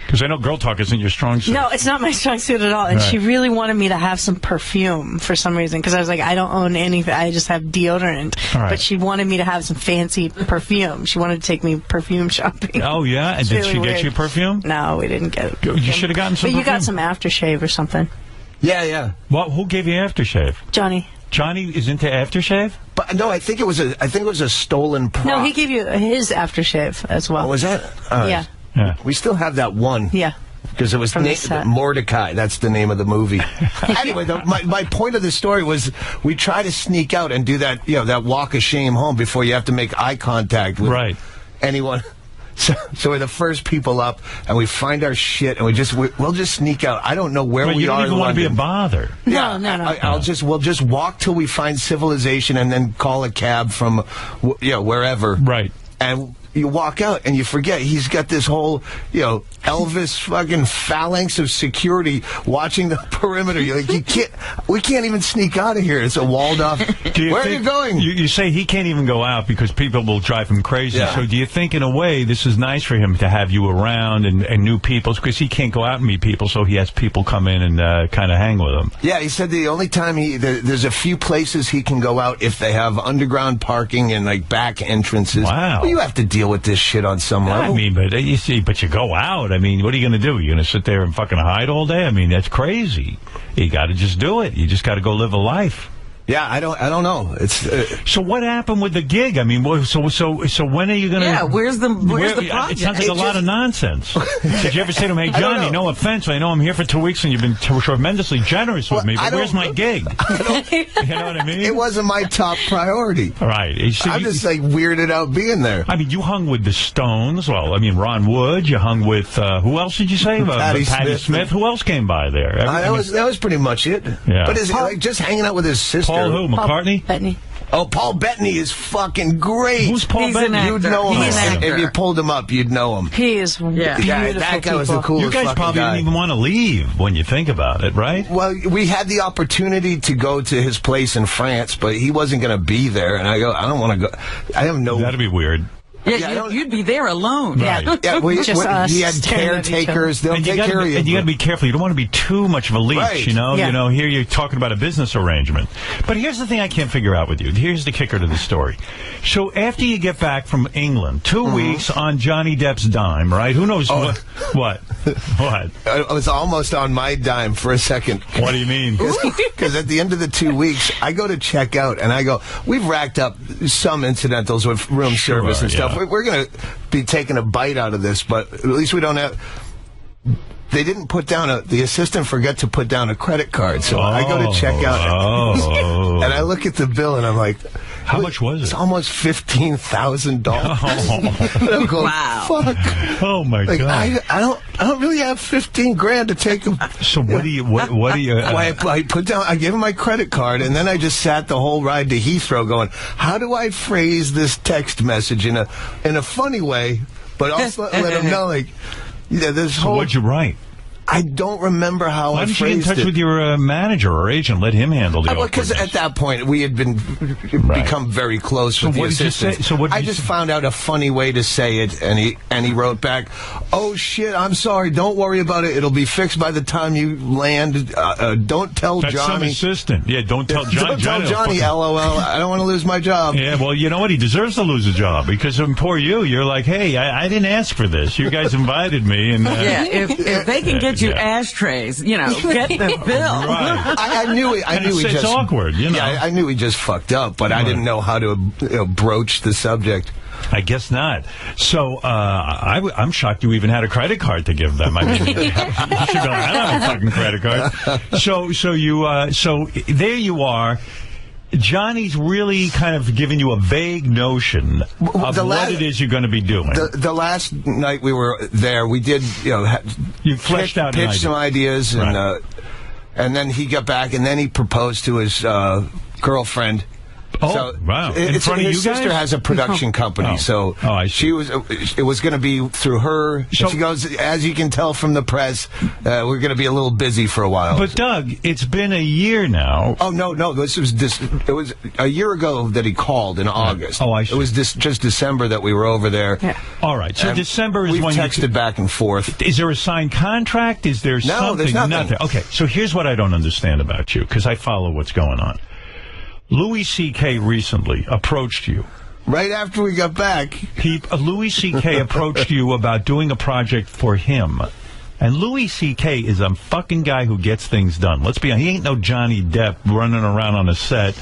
Because I know girl talk isn't your strong suit.
No, it's not my strong suit at all. And she really wanted me to have some perfume for some reason. Because I was like, I don't own anything. I just have deodorant.
Right.
But she wanted me to have some fancy perfume. She wanted to take me perfume shopping.
Oh, yeah? And did she get you perfume?
No, we didn't get it.
You should have gotten some perfume.
But you got some aftershave or something.
Yeah.
Well, who gave you aftershave?
Johnny.
Johnny is into aftershave?
But no, I think it was a stolen prop.
No, he gave you his aftershave as well.
Oh, was that?
Yeah.
We still have that one.
Yeah.
Because it was Mordecai. That's the name of the movie. Anyway, my point of the story was we try to sneak out and do that, that walk of shame home before you have to make eye contact with anyone. So we're the first people up, and we find our shit, and we'll just sneak out. I don't know where we are.
You don't even want to be a bother.
No.
We'll just walk till we find civilization, and then call a cab from, wherever.
Right.
And you walk out and you forget he's got this whole, Elvis fucking phalanx of security watching the perimeter. You're like, we can't even sneak out of here. It's a walled off. Where are you going?
You say he can't even go out because people will drive him crazy.
Yeah.
So do you think, in a way, this is nice for him to have you around and new people? Because he can't go out and meet people, so he has people come in and kind of hang with him.
Yeah, he said the only time there's a few places he can go out if they have underground parking and back entrances.
Wow.
Well, you have to deal with this shit on some level.
I mean, but you go out. I mean, what are you going to do? You're going to sit there and fucking hide all day? I mean, that's crazy. You got to just do it. You just got to go live a life.
Yeah, I don't know. It's
so what happened with the gig? I mean, so when are you going to?
Yeah, where's the project?
It sounds like a lot of nonsense. Did you ever say to him, "Hey, Johnny, no offense, I know I'm here for 2 weeks and you've been tremendously generous with me, but where's my gig?" You know what I mean?
It wasn't my top priority.
Right.
I'm just weirded out being there.
I mean, you hung with the Stones. Well, I mean, Ron Wood. You hung with who else did you say? Patti Smith. Who else came by there?
That was pretty much it.
Yeah.
But just hanging out with his sister.
Paul who? McCartney?
Bettany.
Oh, Paul Bettany is fucking great.
Who's Paul Bettany?
You'd know him. If you pulled him up, you'd know him.
He is beautiful.
That guy was the coolest.
You guys probably didn't even want to leave when you think about it, right?
Well, we had the opportunity to go to his place in France, but he wasn't going to be there. And I don't want to go. I have no.
That'd be weird.
Yeah, you'd be there alone.
Right.
Yeah,
he had caretakers. They'll take care of you.
And you got to be careful. You don't want to be too much of a leech,
right.
Yeah. Here you're talking about a business arrangement. But here's the thing I can't figure out with you. Here's the kicker to the story. So after you get back from England, 2 weeks on Johnny Depp's dime, right? Who knows what? What?
I was almost on my dime for a second.
What do you mean?
Because at the end of the 2 weeks, I go to check out, and I go, we've racked up some incidentals with room service and stuff. We're going to be taking a bite out of this, but at least we don't have... They didn't put down the assistant forgot to put down a credit card, so I go to check out, and I look at the bill, and I'm like...
How much was it?
It's almost $15,000. And I'm going,
wow.
Fuck.
Oh, my God.
I don't really have $15,000 to take them.
So what do you...
I gave him my credit card, and then I just sat the whole ride to Heathrow going, how do I phrase this text message in a funny way, but also let him know, this whole...
So what'd you write?
I don't remember how
Why
I
didn't you get in
phrased
touch
it.
with your manager or agent? Let him handle the
Because at that point we had become very close with the
what did you
assistant.
say? So what did
I
you
just
say?
found out a funny way to say it, and he wrote back, "Oh shit, I'm sorry. Don't worry about it. It'll be fixed by the time you land. Don't tell
That's some
Johnny.
assistant. Yeah, don't tell Johnny.
Don't tell Johnny. LOL. I don't want to lose my job."
Yeah, well, you know what? He deserves to lose a job because poor you. You're like, hey, I didn't ask for this. You guys invited me, and
Yeah, if they can get you ashtrays, you know, get the bill.
right.
I knew he
It's
just
awkward, you know.
Yeah, I knew he just fucked up, but I didn't know how to broach the subject.
I guess not. So I'm shocked you even had a credit card to give them. I mean, you should be like, I don't have a fucking credit card. So there you are. Johnny's really kind of giving you a vague notion of what it is you're going to be doing.
The last night we were there, we did,
you fleshed out
pitch some ideas,
right.
And then he got back, and then he proposed to his girlfriend.
Oh, wow. In front of you
his sister
guys?
has a production company, so
I see.
it was going to be through her.
So,
she goes, as you can tell from the press, we're going to be a little busy for a while.
But Doug, it's been a year now.
Oh no, it was a year ago that he called in August.
Oh, I see.
It was just December that we were over there.
Yeah.
All right, so
And
December is
we've
when
texted back and forth.
Is there a signed contract? Is there something?
There's nothing.
Okay, so here's what I don't understand about you, because I follow what's going on. Louis C.K. recently approached you.
Right after we got back.
Louis C.K. approached you about doing a project for him. And Louis C.K. is a fucking guy who gets things done. Let's be honest. He ain't no Johnny Depp running around on a set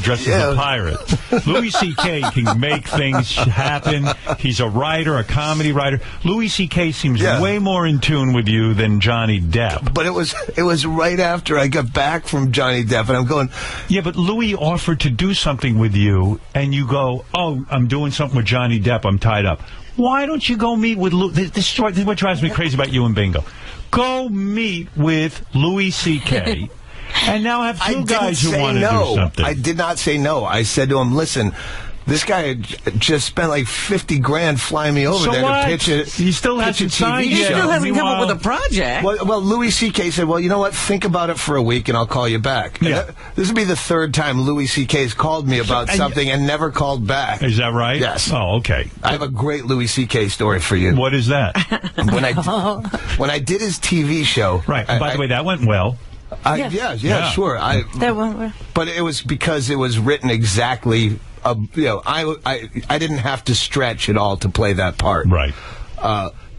dressed as a pirate. Louis C.K. can make things happen. He's a writer, a comedy writer. Louis C.K. seems way more in tune with you than Johnny Depp.
But it was right after I got back from Johnny Depp, and I'm going...
Yeah, but Louis offered to do something with you, and you go, oh, I'm doing something with Johnny Depp. I'm tied up. Why don't you go meet with Louis? This is what drives me crazy about you and Bingo. Go meet with Louis C.K. and now have two guys who want to do something.
I did not say no. I said to him, listen, this guy just spent like $50,000 flying me over there to pitch it.
He still hasn't signed
He
yet.
still hasn't come up with a project.
Well, Louis C.K. said, well, you know what? Think about it for a week, and I'll call you back.
Yeah.
This would be the third time Louis C.K.'s called me about something and never called back.
Is that right?
Yes.
Oh, okay.
I have a great Louis C.K. story for you.
What is that?
When I did his TV show...
Right. By the way, that went well.
Yeah, sure.
That one.
But it was because it was written exactly... I didn't have to stretch at all to play that part.
Right.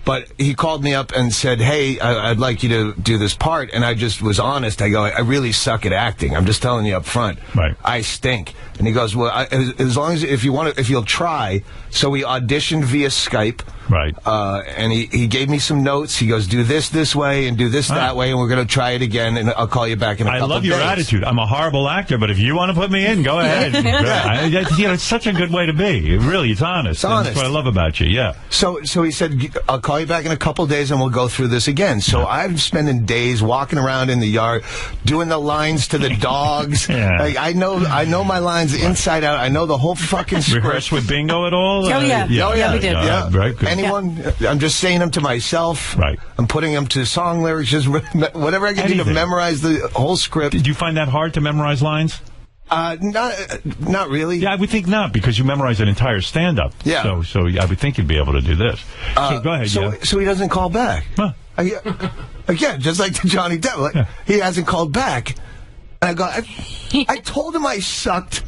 But he called me up and said, hey, I'd like you to do this part. And I just was honest. I go, I really suck at acting. I'm just telling you up front.
Right.
I stink. And he goes, well, as long as if you'll try. So we auditioned via Skype.
Right.
And he gave me some notes. He goes, do this way and do this that way, and we're going to try it again, and I'll call you back in a couple of days.
I love your attitude. I'm a horrible actor, but if you want to put me in, go ahead. It's such a good way to be. It's honest.
It's honest.
That's what I love about you, yeah.
So he said, I'll call you back in a couple of days, and we'll go through this again. So I'm spending days walking around in the yard, doing the lines to the dogs. Like, I know my lines inside out. I know the whole fucking script.
Rehearse with Bingo at all?
Oh, yeah.
Yeah,
we did.
Right, good.
I'm just saying them to myself.
Right.
I'm putting them to song lyrics, just whatever I can do to memorize the whole script.
Did you find that hard to memorize lines?
Not really.
Yeah, I would think not, because you memorize an entire stand-up.
Yeah.
So I would think you'd be able to do this. So go ahead,
So he doesn't call back.
Huh.
Again, just like the Johnny Depp. He hasn't called back. And I go, I told him I sucked.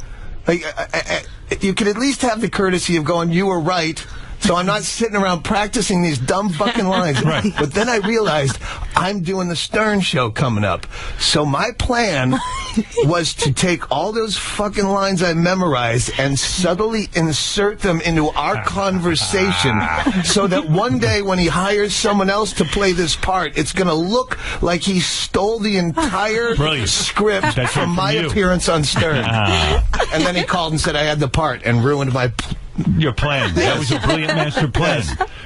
You could at least have the courtesy of going, you were right. So I'm not sitting around practicing these dumb fucking lines.
Right.
But then I realized I'm doing the Stern Show coming up. So my plan was to take all those fucking lines I memorized and subtly insert them into our conversation so that one day when he hires someone else to play this part, it's going to look like he stole the entire script from my appearance on Stern. And then he called and said I had the part and ruined your
plan. That was a brilliant master plan.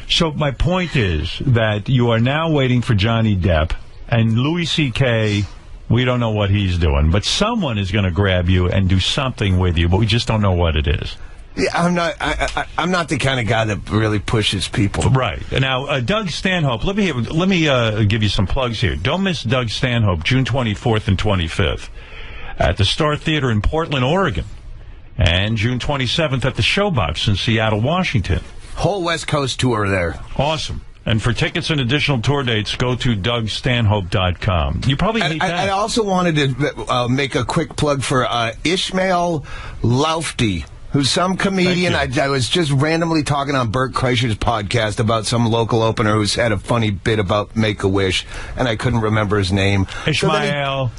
So my point is that you are now waiting for Johnny Depp, and Louis C.K., we don't know what he's doing, but someone is going to grab you and do something with you, but we just don't know what it is.
Yeah, I'm not the kind of guy that really pushes people.
Right. Now, Doug Stanhope, let me give you some plugs here. Don't miss Doug Stanhope, June 24th and 25th at the Star Theater in Portland, Oregon, and June 27th at the Showbox in Seattle, Washington.
Whole West Coast tour there.
Awesome. And for tickets and additional tour dates, go to DougStanhope.com. You probably hate that.
I also wanted to make a quick plug for Ishmael Laufty, who's some comedian. I was just randomly talking on Bert Kreischer's podcast about some local opener who's had a funny bit about Make-A-Wish, and I couldn't remember his name.
Ishmael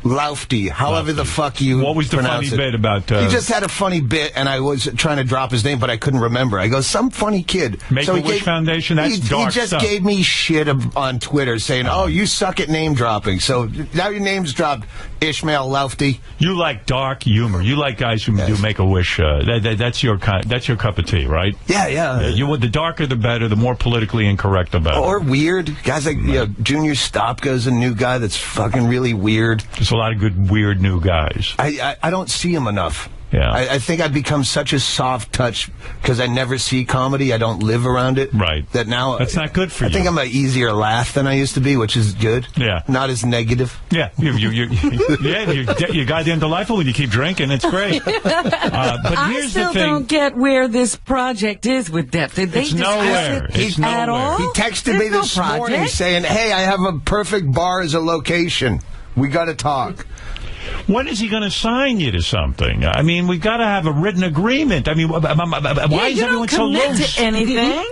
Laufty, however the fuck you
What was the funny bit about...
He just had a funny bit, and I was trying to drop his name, but I couldn't remember. I go, some funny kid.
Make-A-Wish Foundation, that's dark
stuff. He just gave me shit on Twitter saying, oh, you suck at name dropping. So now your name's dropped, Ishmael Laufty.
You like dark humor. You like guys who do Make-A-Wish. That's your cup of tea, right?
Yeah.
The darker the better, the more politically incorrect the better.
Or weird. Guys like Junior Stopka is a new guy that's fucking really weird.
There's a lot of good, weird new guys.
I don't see him enough.
Yeah.
I think I've become such a soft touch because I never see comedy. I don't live around it.
Right.
That now...
That's not good for you.
I think I'm an easier laugh than I used to be, which is good.
Yeah.
Not as negative.
Yeah. You're goddamn delightful when you keep drinking. It's great. But
I still don't get where this project is with Depp. Did they
it's nowhere.
It's nowhere. At all?
He texted me this morning saying, hey, I have a perfect bar as a location. We got to talk.
When is he going to sign you to something? I mean, we've got to have a written agreement. I mean, why is everyone so loose?
You don't commit to anything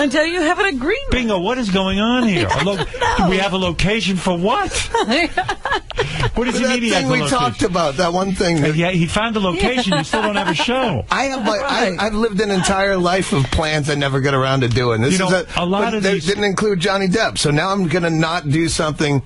until you have an agreement.
Bingo, what is going on here? Do we have a location for what? What does he mean he has a location?
We talked about, that one thing.
Yeah, he found a location. You still don't have a show.
I've lived an entire life of plans I never get around to doing. This
a lot of these
didn't include Johnny Depp, so now I'm going to not do something.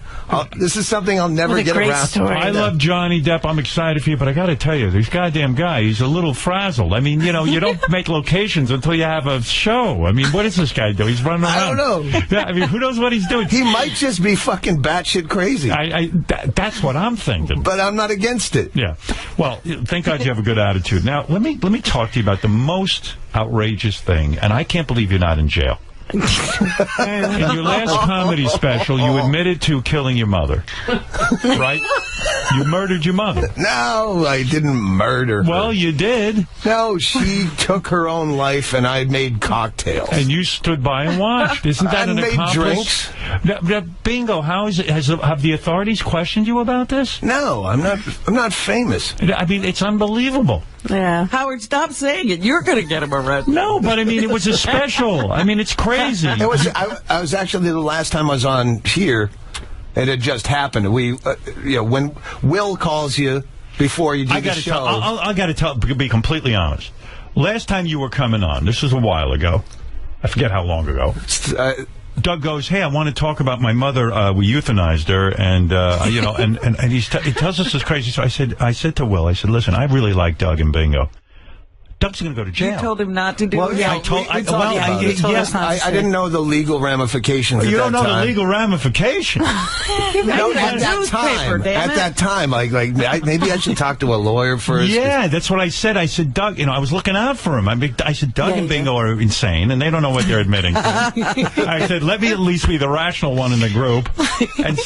This is something I'll never get around to.
I love Johnny Depp. I'm excited for you, but I got to tell you, this goddamn guy, he's a little frazzled. I mean, you don't make locations until you have a show. I mean, what does this guy do? He's running around.
I don't know.
Yeah, I mean, who knows what he's doing?
He might just be fucking batshit crazy.
That's what I'm thinking.
But I'm not against it.
Yeah. Well, thank God you have a good attitude. Now, let me talk to you about the most outrageous thing, and I can't believe you're not in jail. In your last comedy special, you admitted to killing your mother, right? You murdered your mother.
No, I didn't murder her.
Well, you did.
No, she took her own life, and I made cocktails.
And you stood by and watched. Isn't that an accomplishment? Drinks. Bingo. How is it? Have the authorities questioned you about this?
No, I'm not famous.
I mean, it's unbelievable.
Yeah. Howard, stop saying it. You're going to get him arrested.
No, but I mean, it was a special. I mean, it's crazy.
I was actually, the last time I was on here, it had just happened. When Will calls you before you do the show.
I got to be completely honest. Last time you were coming on, this was a while ago. I forget how long ago. Doug goes, hey, I want to talk about my mother. We euthanized her, and and he tells us this crazy story. I said to Will, listen, I really like Doug and Bingo. Doug's going to go to jail.
You told him not to do it?
Yeah, I didn't know the legal ramifications.
You don't know the legal ramifications.
At that time, maybe I should talk to a lawyer first.
Yeah, that's what I said. I said, Doug, I was looking out for him. I said, Doug and Bingo are insane, and they don't know what they're admitting to. I said, let me at least be the rational one in the group and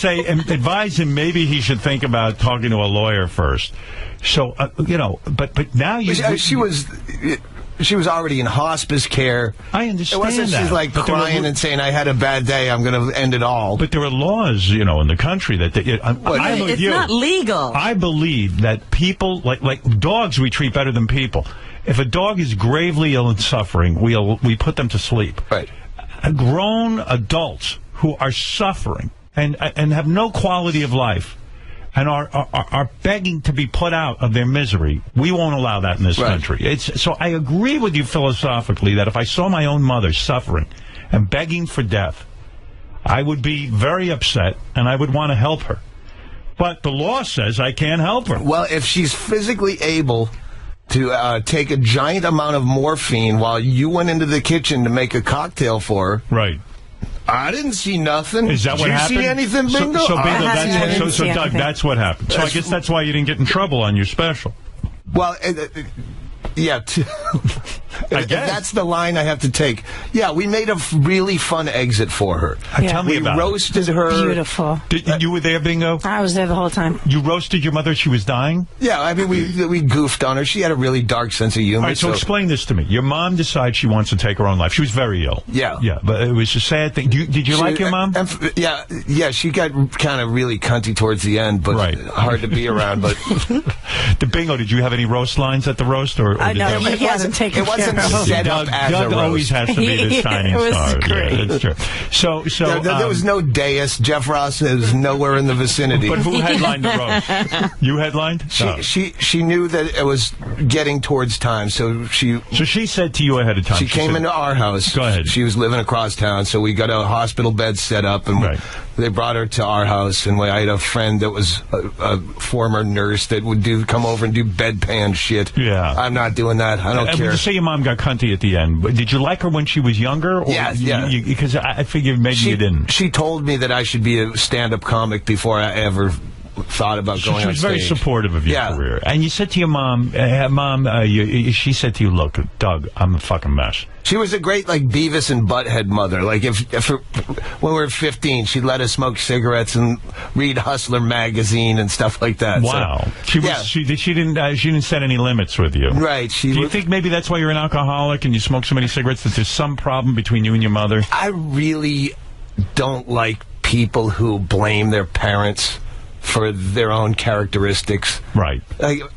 advise him maybe he should think about talking to a lawyer first. So, but now she was already in hospice care. I understand.
It wasn't
that.
She's like crying and saying, I had a bad day, I'm going to end it all.
But there are laws, in the country that...
it's not legal.
I believe that people, like dogs, we treat better than people. If a dog is gravely ill and suffering, we put them to sleep.
Right.
Grown adults who are suffering and have no quality of life and are begging to be put out of their misery, we won't allow that in this country. So I agree with you philosophically that if I saw my own mother suffering and begging for death, I would be very upset and I would want to help her. But the law says I can't help her.
Well, if she's physically able to take a giant amount of morphine while you went into the kitchen to make a cocktail for her...
Right.
I didn't see nothing.
Is that what happened?
Did you see anything, Bingo?
So Doug, that's what happened. So I guess that's why you didn't get in trouble on your special.
Well, Yeah.
I guess.
That's the line I have to take. Yeah, we made a really fun exit for her.
Tell me about
it. We roasted her.
Beautiful.
You were there, Bingo?
I was there the whole time.
You roasted your mother? She was dying?
Yeah, I mean, we goofed on her. She had a really dark sense of humor.
All right, so explain this to me. Your mom decides she wants to take her own life. She was very ill.
Yeah.
Yeah, but it was a sad thing. Did you like your mom?
Yeah, she got kind of really cunty towards the end, but hard to be around. But
the Bingo, did you have any roast lines at the roast? Or
I know, he hasn't taken care of it.
It wasn't set up as
Doug
a roast.
always has to be the shining star.
Great.
Yeah, that's true. So
there was no dais. Jeff Ross is nowhere in the vicinity.
But who headlined the roast? You headlined?
She knew that it was getting towards time, so she
said to you ahead of time.
She came into our house.
Go ahead.
She was living across town, so we got a hospital bed set up, and they brought her to our house. And I had a friend that was a former nurse that would come over and do bedpan shit.
Yeah,
I'm not doing that. I don't care.
Would you say your mom got cunty at the end? But did you like her when she was younger? Or
yeah.
Because I figured maybe you didn't.
She told me that I should be a stand-up comic before I ever thought about going on stage.
She was very supportive of your career. And you said to your mom, she said to you, look, Doug, I'm a fucking mess.
She was a great, Beavis and Butthead mother. Like, when we were 15, she'd let us smoke cigarettes and read Hustler magazine and stuff like that.
Wow.
So,
she didn't set any limits with you.
Right.
Do you think maybe that's why you're an alcoholic and you smoke so many cigarettes, that there's some problem between you and your mother?
I really don't like people who blame their parents for their own characteristics.
Right.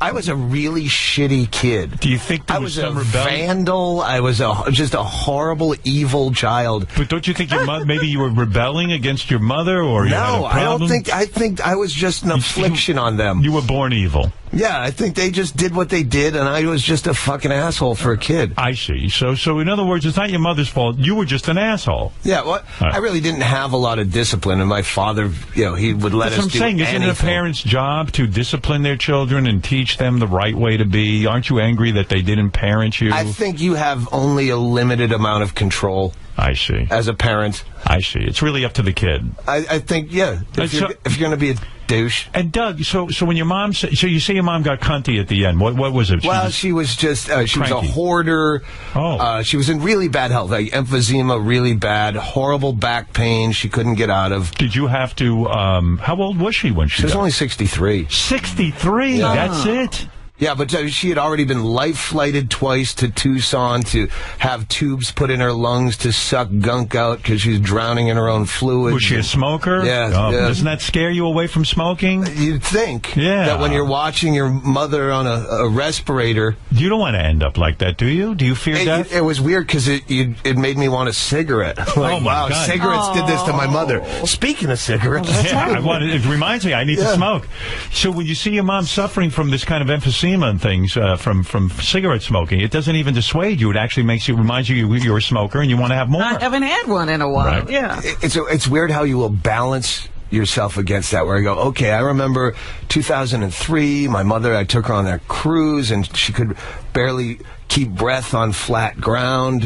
I was a really shitty kid.
Do you think there was some rebellion?
Vandal. I was just a horrible, evil child.
But don't you think maybe you were rebelling against your mother, or you had a problem?
I don't think. I think I was just an affliction on them.
You were born evil.
Yeah, I think they just did what they did, and I was just a fucking asshole for a kid.
I see. So in other words, it's not your mother's fault. You were just an asshole.
Yeah, well, I really didn't have a lot of discipline, and my father, he would let us do anything.
Isn't it a parent's job to discipline their children and teach them the right way to be? Aren't you angry that they didn't parent you?
I think you have only a limited amount of control.
I see.
As a parent.
I see. It's really up to the kid.
I think, if you're going to be a douche.
And Doug, so when your mom, so you say your mom got cunty at the end. What was it?
She was just, she was a hoarder.
Oh.
She was in really bad health, like emphysema, really bad, horrible back pain she couldn't get out of.
Did you have to, how old was she when she
was only 63.
63? Yeah. That's it?
Yeah, but she had already been life-flighted twice to Tucson to have tubes put in her lungs to suck gunk out because she's drowning in her own fluids.
Was she a smoker?
Yeah.
Doesn't that scare you away from smoking?
You'd think.
Yeah.
That when you're watching your mother on a respirator.
You don't want to end up like that, do you? Do you fear death?
It was weird because it made me want a cigarette. Like, wow,
God.
Cigarettes did this to my mother. Speaking of cigarettes.
It reminds me, I need to smoke. So when you see your mom suffering from this kind of emphysema and things from cigarette smoking, it doesn't even dissuade you. It actually reminds you you're a smoker and you want to have more.
I haven't had one in a while.
Right.
Yeah.
It's weird how you will balance yourself against that, where I go, okay, I remember 2003, my mother, I took her on that cruise and she could barely keep breath on flat ground,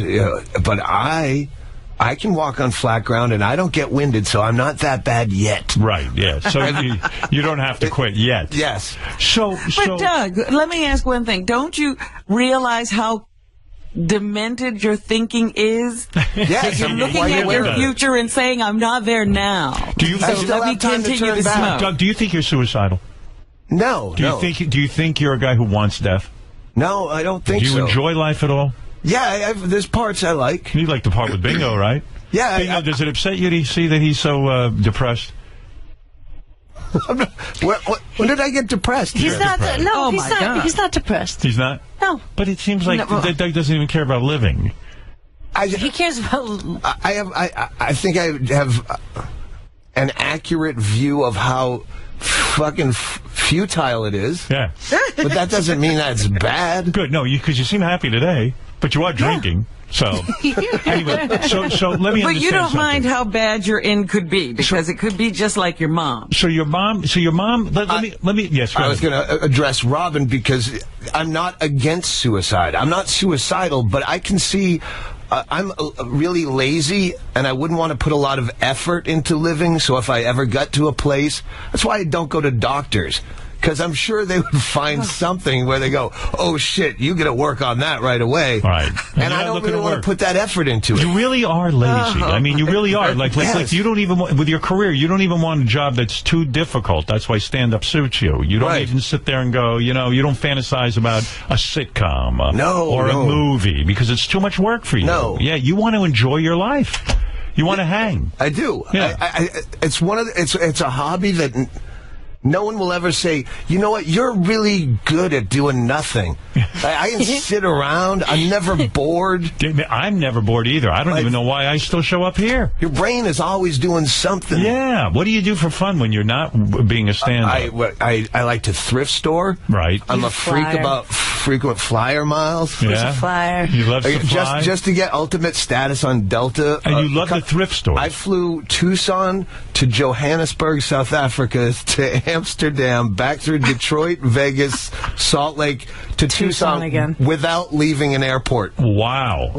but I can walk on flat ground and I don't get winded, so I'm not that bad yet.
Right, yeah. So you don't have to quit yet.
Yes.
But Doug, let me ask one thing. Don't you realize how demented your thinking is?
Yes.
You're looking at your future and saying, I'm not there now. Let me continue to smoke.
Doug, do you think you're suicidal?
No.
Do you think you're a guy who wants death?
No, I don't think so.
Do you enjoy life at all?
Yeah, there's parts I like.
You like the part with Bingo, right?
Yeah.
Bingo, does it upset you to see that he's so depressed?
When did I get depressed?
He's not. No, he's not.
God.
He's not depressed.
He's not?
No.
But it seems like Doug doesn't even care about living.
He cares about.
I think I have an accurate view of how fucking futile it is.
Yeah.
But that doesn't mean that's bad.
Good. No, because you seem happy today, but you are drinking. So anyway, so let me.
But you don't
something.
mind how bad your end could be, because it could be just like your mom.
So your mom. Let me. Yes.
I was going to address Robin because I'm not against suicide. I'm not suicidal, but I can see. I'm really lazy, and I wouldn't want to put a lot of effort into living. So if I ever got to a place, that's why I don't go to doctors. Because I'm sure they would find something where they go, oh, shit, you got to work on that right away.
Right.
And I don't really want to put that effort into it.
You really are lazy. I mean, you really are. Like you don't even want, with your career, you don't even want a job that's too difficult. That's why stand-up suits you. You don't even sit there and go, you don't fantasize about a sitcom or a movie because it's too much work for you.
No.
Yeah, you want to enjoy your life. You want to hang.
I do.
Yeah.
It's it's a hobby that no one will ever say, you know what, you're really good at doing nothing. I can sit around. I'm never bored.
I'm never bored either. I don't even know why I still show up here.
Your brain is always doing something.
Yeah. What do you do for fun when you're not being a stand-up?
I like to thrift store.
Right.
I'm a freak about frequent flyer miles.
Yeah.
A flyer.
You love to fly?
Just to get ultimate status on Delta.
And you love the thrift store.
I flew Tucson to Johannesburg, South Africa, to Amsterdam, back through Detroit, Vegas, Salt Lake, to Tucson
again.
without leaving an airport.
Wow.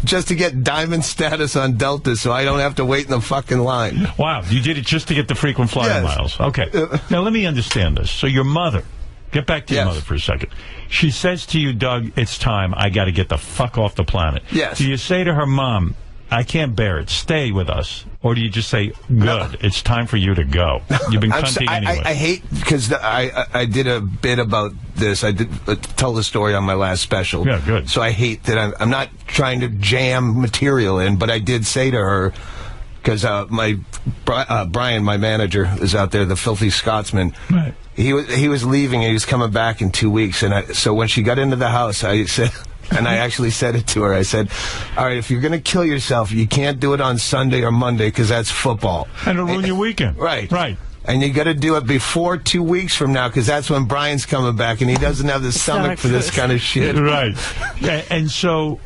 Just to get diamond status on Delta, so I don't have to wait in the fucking line.
Wow, you did it just to get the frequent flyer miles. Okay. Now let me understand this. So your mother, get back to your mother for a second. She says to you, Doug, it's time. I got to get the fuck off the planet.
Yes.
Do you say to her, Mom, I can't bear it. Stay with us. Or do you just say, good, it's time for you to go? You've been cunting anyway.
I hate, because I did a bit about this. I did tell the story on my last special.
Yeah, good.
So I hate that I'm not trying to jam material in, but I did say to her, because Brian, my manager, is out there, the filthy Scotsman.
Right.
He was leaving and he was coming back in 2 weeks. And so when she got into the house, I said... And I actually said it to her. I said, all right, if you're going to kill yourself, you can't do it on Sunday or Monday because that's football.
And it'll ruin your weekend.
Right.
Right.
And you got to do it before 2 weeks from now because that's when Brian's coming back and he doesn't have the stomach for this kind of shit.
Right. And so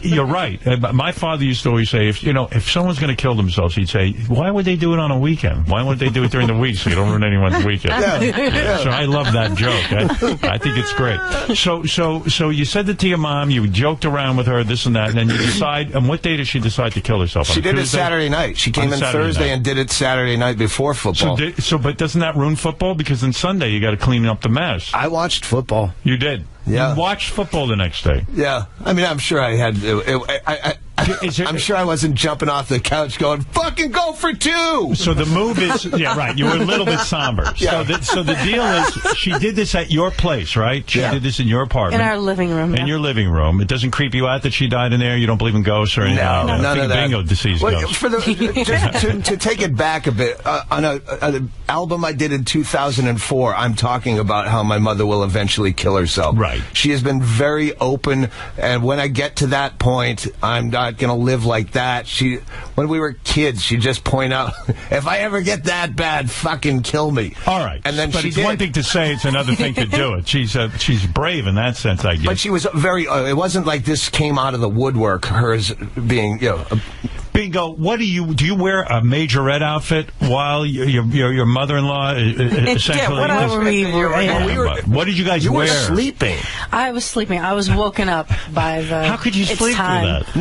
you're right. My father used to always say, if someone's going to kill themselves, he'd say, why would they do it on a weekend? Why wouldn't they do it during the week so you don't ruin anyone's weekend?
Yeah.
So I love that joke. I think it's great. So you said it to your mom, you joked around with her, this and that, and then you decide, and what day did she decide to kill herself?
She did it Saturday night. She came in Thursday and did it Saturday night before football.
But doesn't that ruin football? Because on Sunday you got to clean up the mess.
I watched football.
You did?
Yeah.
You watched football the next day?
Yeah. I mean, I'm sure I had... I'm sure I wasn't jumping off the couch going, fucking go for two!
So the move is... Yeah, right. You were a little bit somber.
Yeah.
So the deal is, she did this at your place, right? She did this in your apartment.
In our living room.
In your living room. It doesn't creep you out that she died in there? You don't believe in ghosts or anything?
No, none of that.
Bingo sees ghosts.
Just to take it back a bit, on an album I did in 2004, I'm talking about how my mother will eventually kill herself.
Right.
She has been very open, and when I get to that point, I'm not going to live like that. When we were kids, she'd just point out, if I ever get that bad, fucking kill me.
All right.
And then
but it's one thing to say, it's another thing to do it. She's brave in that sense, I guess.
But she was very, it wasn't like this came out of the woodwork, hers being,
Bingo, what do you wear a majorette outfit while your mother-in-law essentially... What did you guys wear?
You were sleeping.
I was sleeping. I was woken up by the...
How could you sleep through that?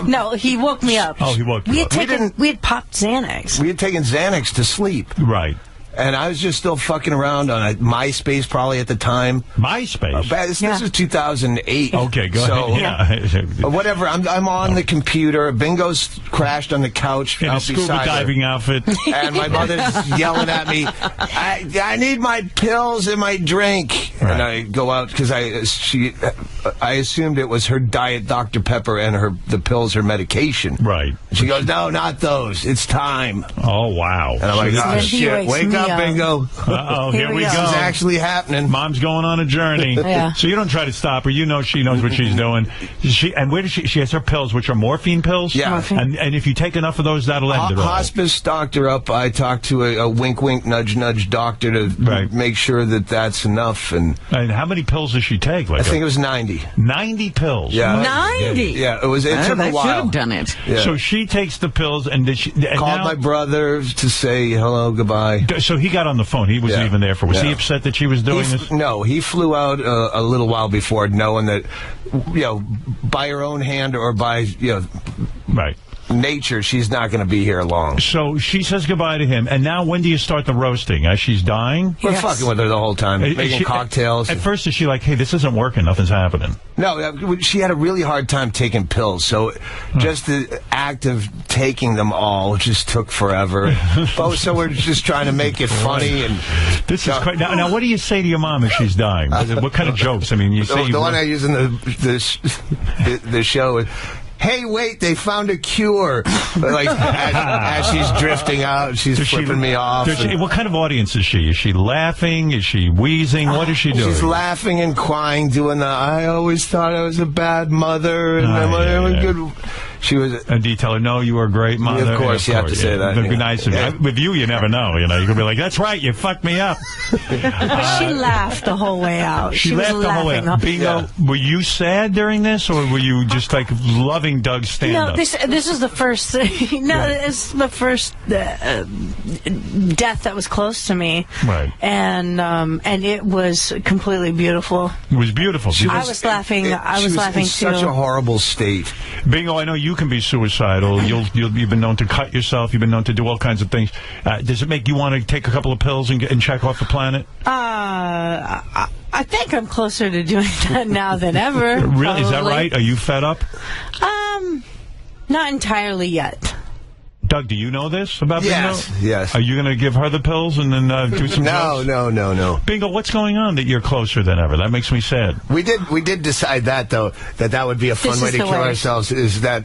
No, he woke me up.
Oh, he woke you up.
We had popped Xanax.
We had taken Xanax to sleep.
Right.
And I was just still fucking around on MySpace probably at the time.
MySpace?
This is 2008.
Okay, go ahead. Yeah.
Whatever. I'm on the computer. Bingo's crashed on the couch
in a scuba diving outfit.
And my mother's yelling at me, I need my pills and my drink. Right. And I go out because I assumed it was her Diet Dr. Pepper and the pills, her medication.
Right.
She goes, no, not those. It's time.
Oh, wow.
And I'm like, oh, shit. Wake up, Bingo.
Uh-oh, here we go.
This is actually happening.
Mom's going on a journey.
Yeah.
So you don't try to stop her. You know she knows what she's doing. And where does she has her pills, which are morphine pills?
Yeah.
Morphine.
And if you take enough of those, that'll end it all.
Hospice stocked her up. I talked to a wink, nudge, nudge doctor to make sure that that's enough. And
how many pills does she take?
I think it was 90.
90 pills?
Yeah.
90?
Yeah, it took a while.
Should have done it.
Yeah.
So she takes the pills and did she...
Called my brother to say hello, goodbye.
So he got on the phone. He wasn't even there for. Was he upset that she was doing this?
No, he flew out a little while before, knowing that, by her own hand or by,
Right.
nature, she's not going to be here long.
So she says goodbye to him, and now when do you start the roasting? As she's dying?
We're fucking with her the whole time, making cocktails.
At first, is she like, hey, this isn't working, nothing's happening?
No, she had a really hard time taking pills, so just the act of taking them all just took forever. So we're just trying to make it funny. And
this is quite... Now, what do you say to your mom if she's dying? What kind of jokes? I mean, you say...
The one I use in the show is... Hey, wait, they found a cure. Like, as she's drifting out, she's flipping me off.
What kind of audience is she? Is she laughing? Is she wheezing? What is she doing?
She's laughing and crying, doing the, I always thought I was a bad mother. And good. She was.
And do you tell her, no, you were a great mother?
Yeah, of course, you have to say that.
It'd be nice of you. With you never know. You could be like, that's right, you fucked me up.
But she laughed the whole way out.
She laughed the whole way out. Bingo, were you sad during this, or were you just like loving Doug's stand-up?
No, this is the first. It's the first death that was close to me.
Right.
And it was completely beautiful.
It was beautiful.
I was laughing. I was laughing too.
Such a horrible state.
Bingo, I know you can be suicidal. You've been known to cut yourself. You've been known to do all kinds of things. Does it make you want to take a couple of pills and check off the planet?
I think I'm closer to doing that now than ever.
Really?
Probably.
Is that right? Are you fed up?
Not entirely yet.
Doug, do you know this about Bingo?
Yes.
Are you going to give her the pills and then do some drugs?
No.
Bingo, what's going on that you're closer than ever? That makes me sad.
We did decide that, though, that would be a fun way to kill ourselves, is that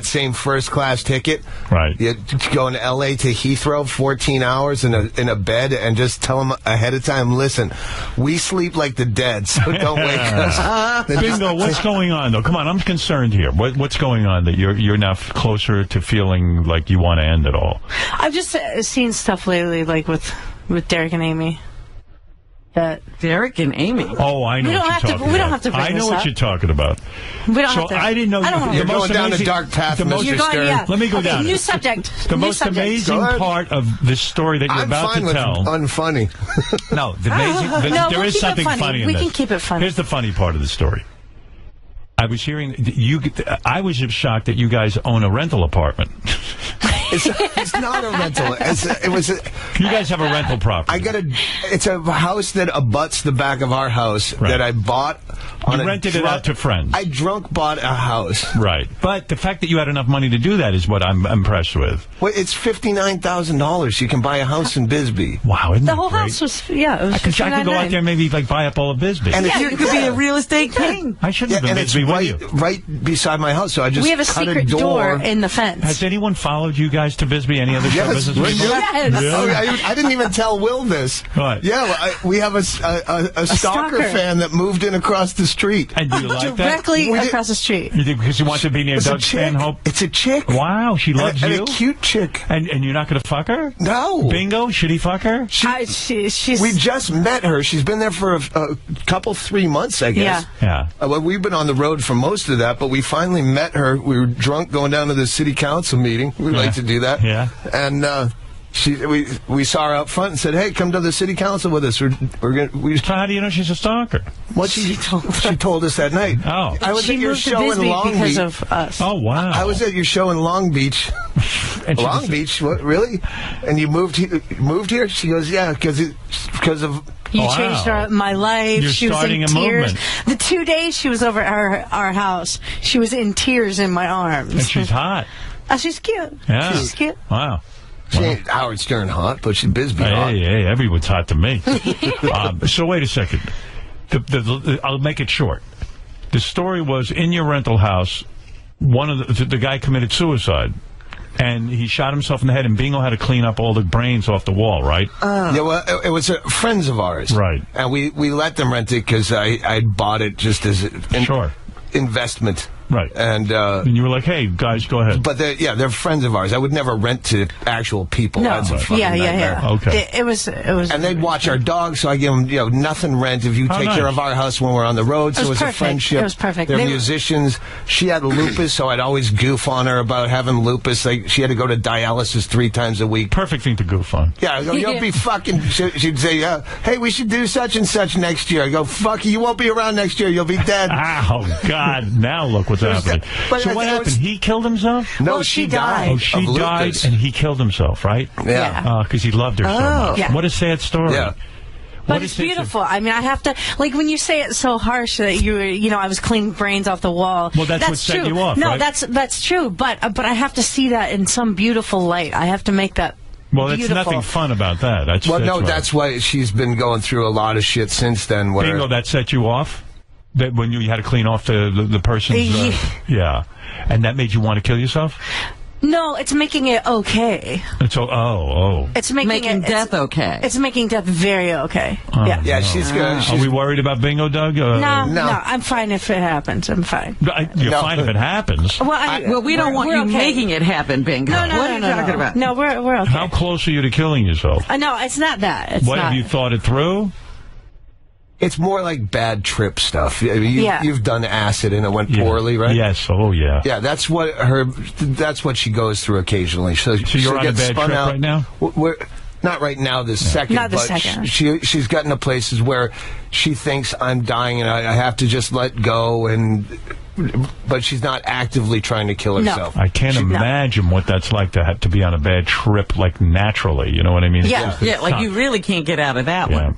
same first-class ticket.
Right.
You go in L.A. to Heathrow, 14 hours in a bed, and just tell them ahead of time, listen, we sleep like the dead, so don't wake us.
Bingo, what's going on, though? Come on, I'm concerned here. What's going on that you're now closer to feeling like you want to end it all?
I've just seen stuff lately, like with Derek and Amy.
Derek and Amy.
Oh, I know what you're talking about.
We don't have to bring
I know
this
what
up.
you're talking about.
We don't have to.
I didn't know.
You're going down a dark path, Mr. Stern.
Yeah.
Let me go down.
New subject.
The most amazing part of this story that you're about to tell.
I'm fine with unfunny.
No, the amazing. There is something funny in this.
We can keep it funny.
Here's the funny part of the story. I was hearing I was shocked that you guys own a rental apartment.
It's not a rental.
You guys have a rental property.
It's a house that abuts the back of our house that I bought.
You rented it out to friends.
I drunk bought a house.
Right. But the fact that you had enough money to do that is what I'm impressed with.
Well, it's $59,000. You can buy a house in Bisbee.
Wow, isn't
the
that
whole
great?
house was, it was
I could go out there and maybe buy up all of Bisbee.
And
You could be a real estate king.
I shouldn't have been Bisbee, will you?
Right beside my house, so I just
we have a
cut
secret door in the fence.
Has anyone followed you guys to Bisbee? Any other show business people?
Yes.
Really?
I didn't even tell Will this.
What?
Yeah, we have a stalker fan that moved in across the street.
And do you like that?
Directly across the street.
You did, because you want to be near Doug Stanhope?
It's a chick.
Wow, she loves you?
And a cute chick.
And you're not going to fuck her?
No.
Bingo? Should he fuck her?
We just met her. She's been there for a couple, 3 months, I guess.
Yeah.
Well, we've been on the road for most of that, but we finally met her. We were drunk going down to the city council meeting. We like to do that.
Yeah.
And we saw her out front and said, "Hey, come to the city council with us." So
how do you know she's a stalker?
What she told us that night.
Oh.
I was at your show in Long
because
Beach.
of us.
Oh, wow.
I was at your show in Long Beach. Long Beach? What, really? And you moved here? She goes, yeah, because of...
You changed my life.
You're
she was
starting
in
a
tears.
movement.
The 2 days she was over at our house, she was in tears in my arms.
And she's hot.
Oh, she's cute.
Yeah.
She's cute.
Wow.
She ain't Howard Stern hot, but she's Bisbee hot.
Hey, everyone's hot to me. So wait a second. I'll make it short. The story was in your rental house, one of the guy committed suicide. And he shot himself in the head, and Bingo had to clean up all the brains off the wall, right?
Yeah, well, it was friends of ours.
Right.
And we let them rent it because I bought it just as an investment.
Right.
And
you were like, hey, guys, go ahead.
But they're friends of ours. I would never rent to actual people.
No.
That's a fucking nightmare.
Okay.
It was.
And they'd watch our dogs, so I give them, nothing rent if you take care of our house when we're on the road. So it was a friendship.
It was perfect.
They're musicians. She had lupus, so I'd always goof on her about having lupus. Like, she had to go to dialysis 3 times a week.
Perfect thing to goof on.
Yeah, I go, you'll be fucking... She'd say, hey, we should do such and such next year. I go, fuck you won't be around next year. You'll be dead.
Oh, God. Now look what what's happening.
But
so what happened? He killed himself?
No,
Well,
she
she
died.
died.
Oh, she
of
died,
lupus.
and he killed himself, right?
Yeah.
Because he loved her so much.
Yeah.
What a sad story.
Yeah.
But
What
it's
is it-
beautiful. I mean, I have to, like, when you say it so harsh that I was cleaning brains off the wall.
Well, that's what set
true.
you off,
No,
right?
that's true. But I have to see that in some beautiful light. I have to make that
Well, there's
beautiful.
nothing fun about that. That's
Well,
right.
that's why she's been going through a lot of shit since then. Where
Bingo, that set you off? That when you had to clean off the person's... yeah. And that made you want to kill yourself?
No, it's making it okay.
And so,
It's making
death okay.
It's making death very okay. Yeah.
Yeah, she's good.
Are we worried about Bingo, Doug?
No,
No.
I'm fine if it happens. I'm fine.
You're
No.
fine if it happens.
Well, we don't want
we're
you
okay.
making it happen, Bingo.
No,
What are you talking about?
No, we're okay.
How close are you to killing yourself?
No, it's not that. It's
What,
not.
have you thought it through?
It's more like bad trip stuff. I mean,
Yeah.
you've done acid and it went poorly, right?
Yes. Oh, yeah.
Yeah, that's what she goes through occasionally. So
you're
she'll
on a
get
bad
spun
trip
out.
right now?
We're not right now. This second,
Not this
but
second.
she's gotten to places where she thinks I'm dying and I have to just let go. But she's not actively trying to kill herself.
I can't imagine what that's like to have to be on a bad trip, like naturally. You know what I mean?
Yeah.
Yeah, like you really can't get out of that
Yeah.
one.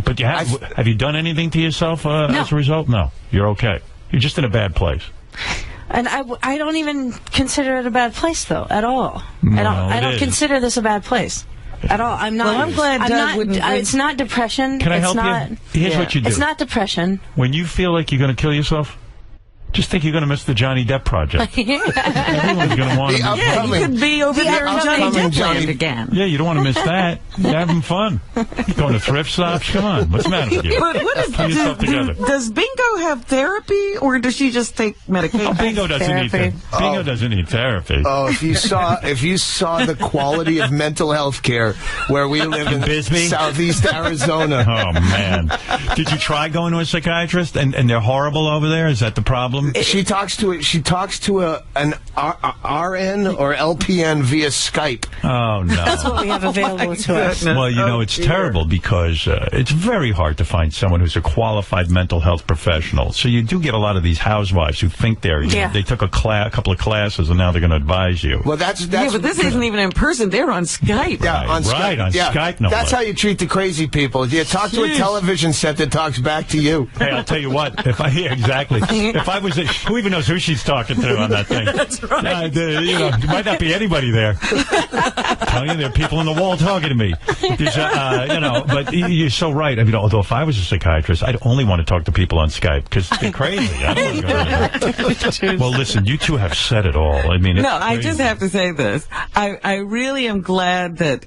But have you done anything to yourself as a result? No. You're okay. You're just in a bad place.
And I don't even consider it a bad place, though, at all.
No,
I
it
don't
is.
consider this a bad place. At all. I'm not.
Well, I'm glad Doug
not,
wouldn't bring-
It's not depression.
Can I
it's
help
not,
you? Here's what you do.
It's not depression.
When you feel like you're going to kill yourself, just think you're going to miss the Johnny Depp project. Everyone's going to want to.
The
Yeah, you could be over there in Johnny
upcoming
Depp land
Johnny-
again.
Yeah, you don't want to miss that. You're having fun. You're going to thrift shops. Come on. What's the matter with you?
But
Pull yourself together.
does Bingo have therapy, or does she just take medication?
Oh, Bingo doesn't need
Therapy.
Bingo doesn't need therapy.
Oh, if you saw the quality of mental health care where we live in
Bisbee?
Southeast Arizona.
Oh, man. Did you try going to a psychiatrist and they're horrible over there? Is that the problem?
She talks to an RN or LPN via Skype.
Oh, no.
That's what we have available to us.
Well, it's terrible because it's very hard to find someone who's a qualified mental health professional. So you do get a lot of these housewives who think they took a couple of classes and now they're going to advise you.
Well, that's
Yeah, but this isn't even in person. They're on Skype.
Yeah, on
Right,
Skype.
on
Yeah,
Skype, no
that's
less.
how you treat the crazy people. You talk to a
Jeez.
television set that talks back to you.
Hey, I'll tell you what. Exactly. If I was, who even knows who she's talking to on that thing? That's right. There might not be anybody there. Tell you, there are people on the wall talking to me. But you're so right. I mean, although if I was a psychiatrist, I'd only want to talk to people on Skype because they're crazy. I don't want to go there. Well, listen, you two have said it all. I mean, it's
No, I
crazy.
just have to say this. I really am glad that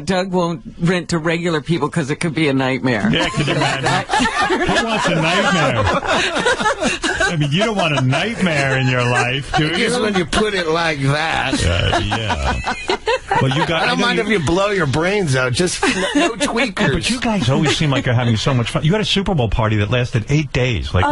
Doug won't rent to regular people because it could be a nightmare.
Yeah, can you imagine? Who wants a nightmare? I mean, you don't want a nightmare in your life, do
Just
you?
when you put it like that.
Yeah. Well, you got.
I don't mind if you blow your brains out. Just no tweakers.
But you guys always seem like you're having so much fun. You had a Super Bowl party that lasted 8 days. Like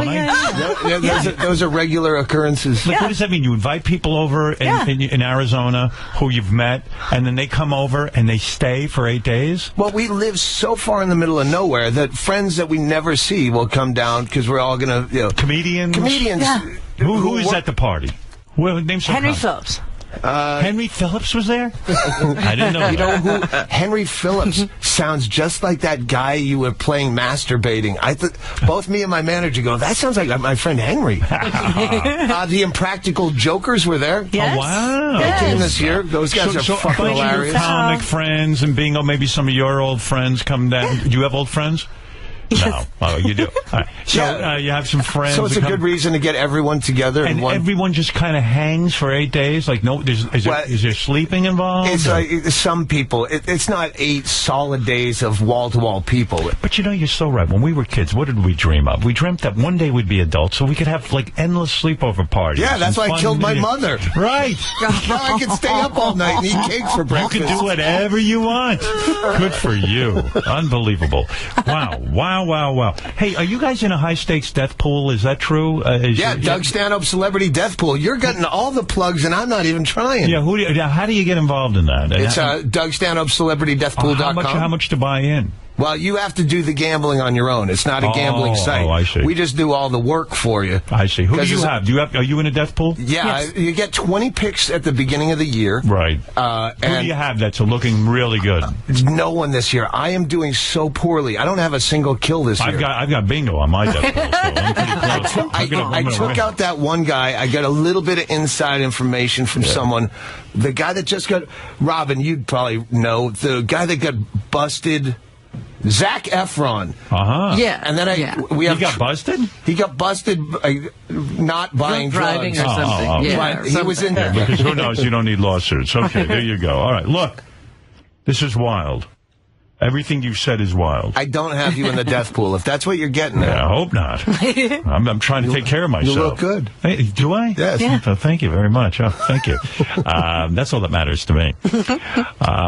Those are regular occurrences.
Like, what does that mean? You invite people over in Arizona who you've met, and then they come over and they stay for 8 days?
Well, we live so far in the middle of nowhere that friends that we never see will come down because we're all going to,
Comedians?
Yeah.
Who is at the party? Well, name some
Henry
comics.
Phillips.
Henry Phillips was there? I didn't know
You
that.
know who? Henry Phillips sounds just like that guy you were playing masturbating. I thought both me and my manager go, that sounds like my friend Henry. The Impractical Jokers were there.
Yes.
Oh, wow.
They came this year. Those guys are
So
fucking
a bunch of your
hilarious.
comic friends and Bingo, maybe some of your old friends come down. Do you have old friends? No. Oh, you do. All right. So
Yeah.
You have some friends.
So it's a
that come-
good reason to get everyone together.
And
in one.
everyone just kind of hangs for 8 days? Like, no, is there sleeping involved?
It's
or-
like some people. It's not 8 solid days of wall-to-wall people.
But you're so right. When we were kids, what did we dream of? We dreamt that one day we'd be adults so we could have, like, endless sleepover parties.
Yeah, that's
and
why I
fun
killed my
video-
mother.
Right.
Now I can stay up all night and eat cake for
You
breakfast.
can do whatever you want. Good for you. Unbelievable. Wow. Hey, are you guys in a high-stakes death pool? Is that true?
Doug Stanhope Celebrity Death Pool. You're getting all the plugs, and I'm not even trying.
Yeah, how do you get involved in that?
It's Doug Stanhope Celebrity Death Pool.com.
How much to buy in?
Well, you have to do the gambling on your own. It's not a gambling site.
Oh, I see.
We just do all the work for you.
I see. Who do you have? Are you in a death pool?
Yeah,
Yes.
you get 20 picks at the beginning of the year.
Right.
And
Who do you have that's looking really good?
no one this year. I am doing so poorly. I don't have a single kill this year.
I've got bingo on my death pool, so I'm pretty close.
I took out that one guy. I got a little bit of inside information from someone. The guy that just got... Robin, you'd probably know. The guy that got busted... Zac Efron.
Yeah.
And then
He got busted?
He got busted not buying
driving
drugs.
or something.
okay.
Yeah,
Right. He was in there.
Because who knows? You don't need lawsuits. Okay, there you go. All right, look. This is wild. Everything you've said is wild.
I don't have you in the death pool, if that's what you're getting at.
I hope not. I'm trying to take care of myself.
You look good.
Hey, do I?
Yes.
Yeah.
Oh, thank you very much. Oh, thank you. That's all that matters to me.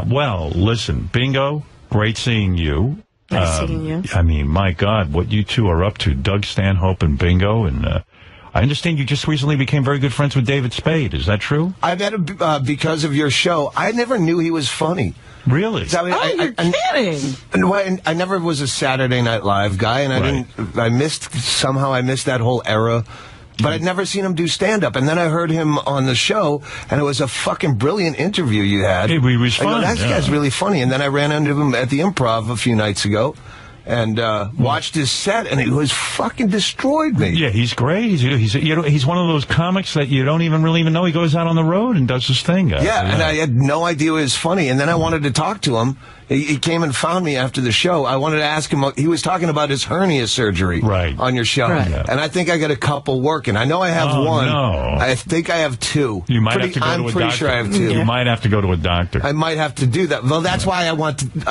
Well, listen, Bingo, great seeing you.
Nice seeing you.
I mean, my God, what you two are up to, Doug Stanhope and Bingo, and I understand you just recently became very good friends with David Spade. Is that true?
I met him because of your show. I never knew he was funny.
Really?
I mean,
Kidding.
I never was a Saturday Night Live guy, and I missed that whole era. But I'd never seen him do stand-up. And then I heard him on the show, and it was a fucking brilliant interview you had.
He was fun.
That guy's really funny. And then I ran into him at the Improv a few nights ago and watched his set, and it was fucking destroyed me.
Yeah, he's great. He's one of those comics that you don't even really know. He goes out on the road and does his thing.
Yeah, and I had no idea it was funny. And then I wanted to talk to him. He came and found me after the show. I wanted to ask him. He was talking about his hernia surgery on your show.
Right.
Yeah. And I think I got a couple working. I know I have one.
No.
I think I have two.
You might have to go to a doctor.
I'm pretty sure I have two.
You might have to go to a doctor.
I might have to do that. Well, that's why I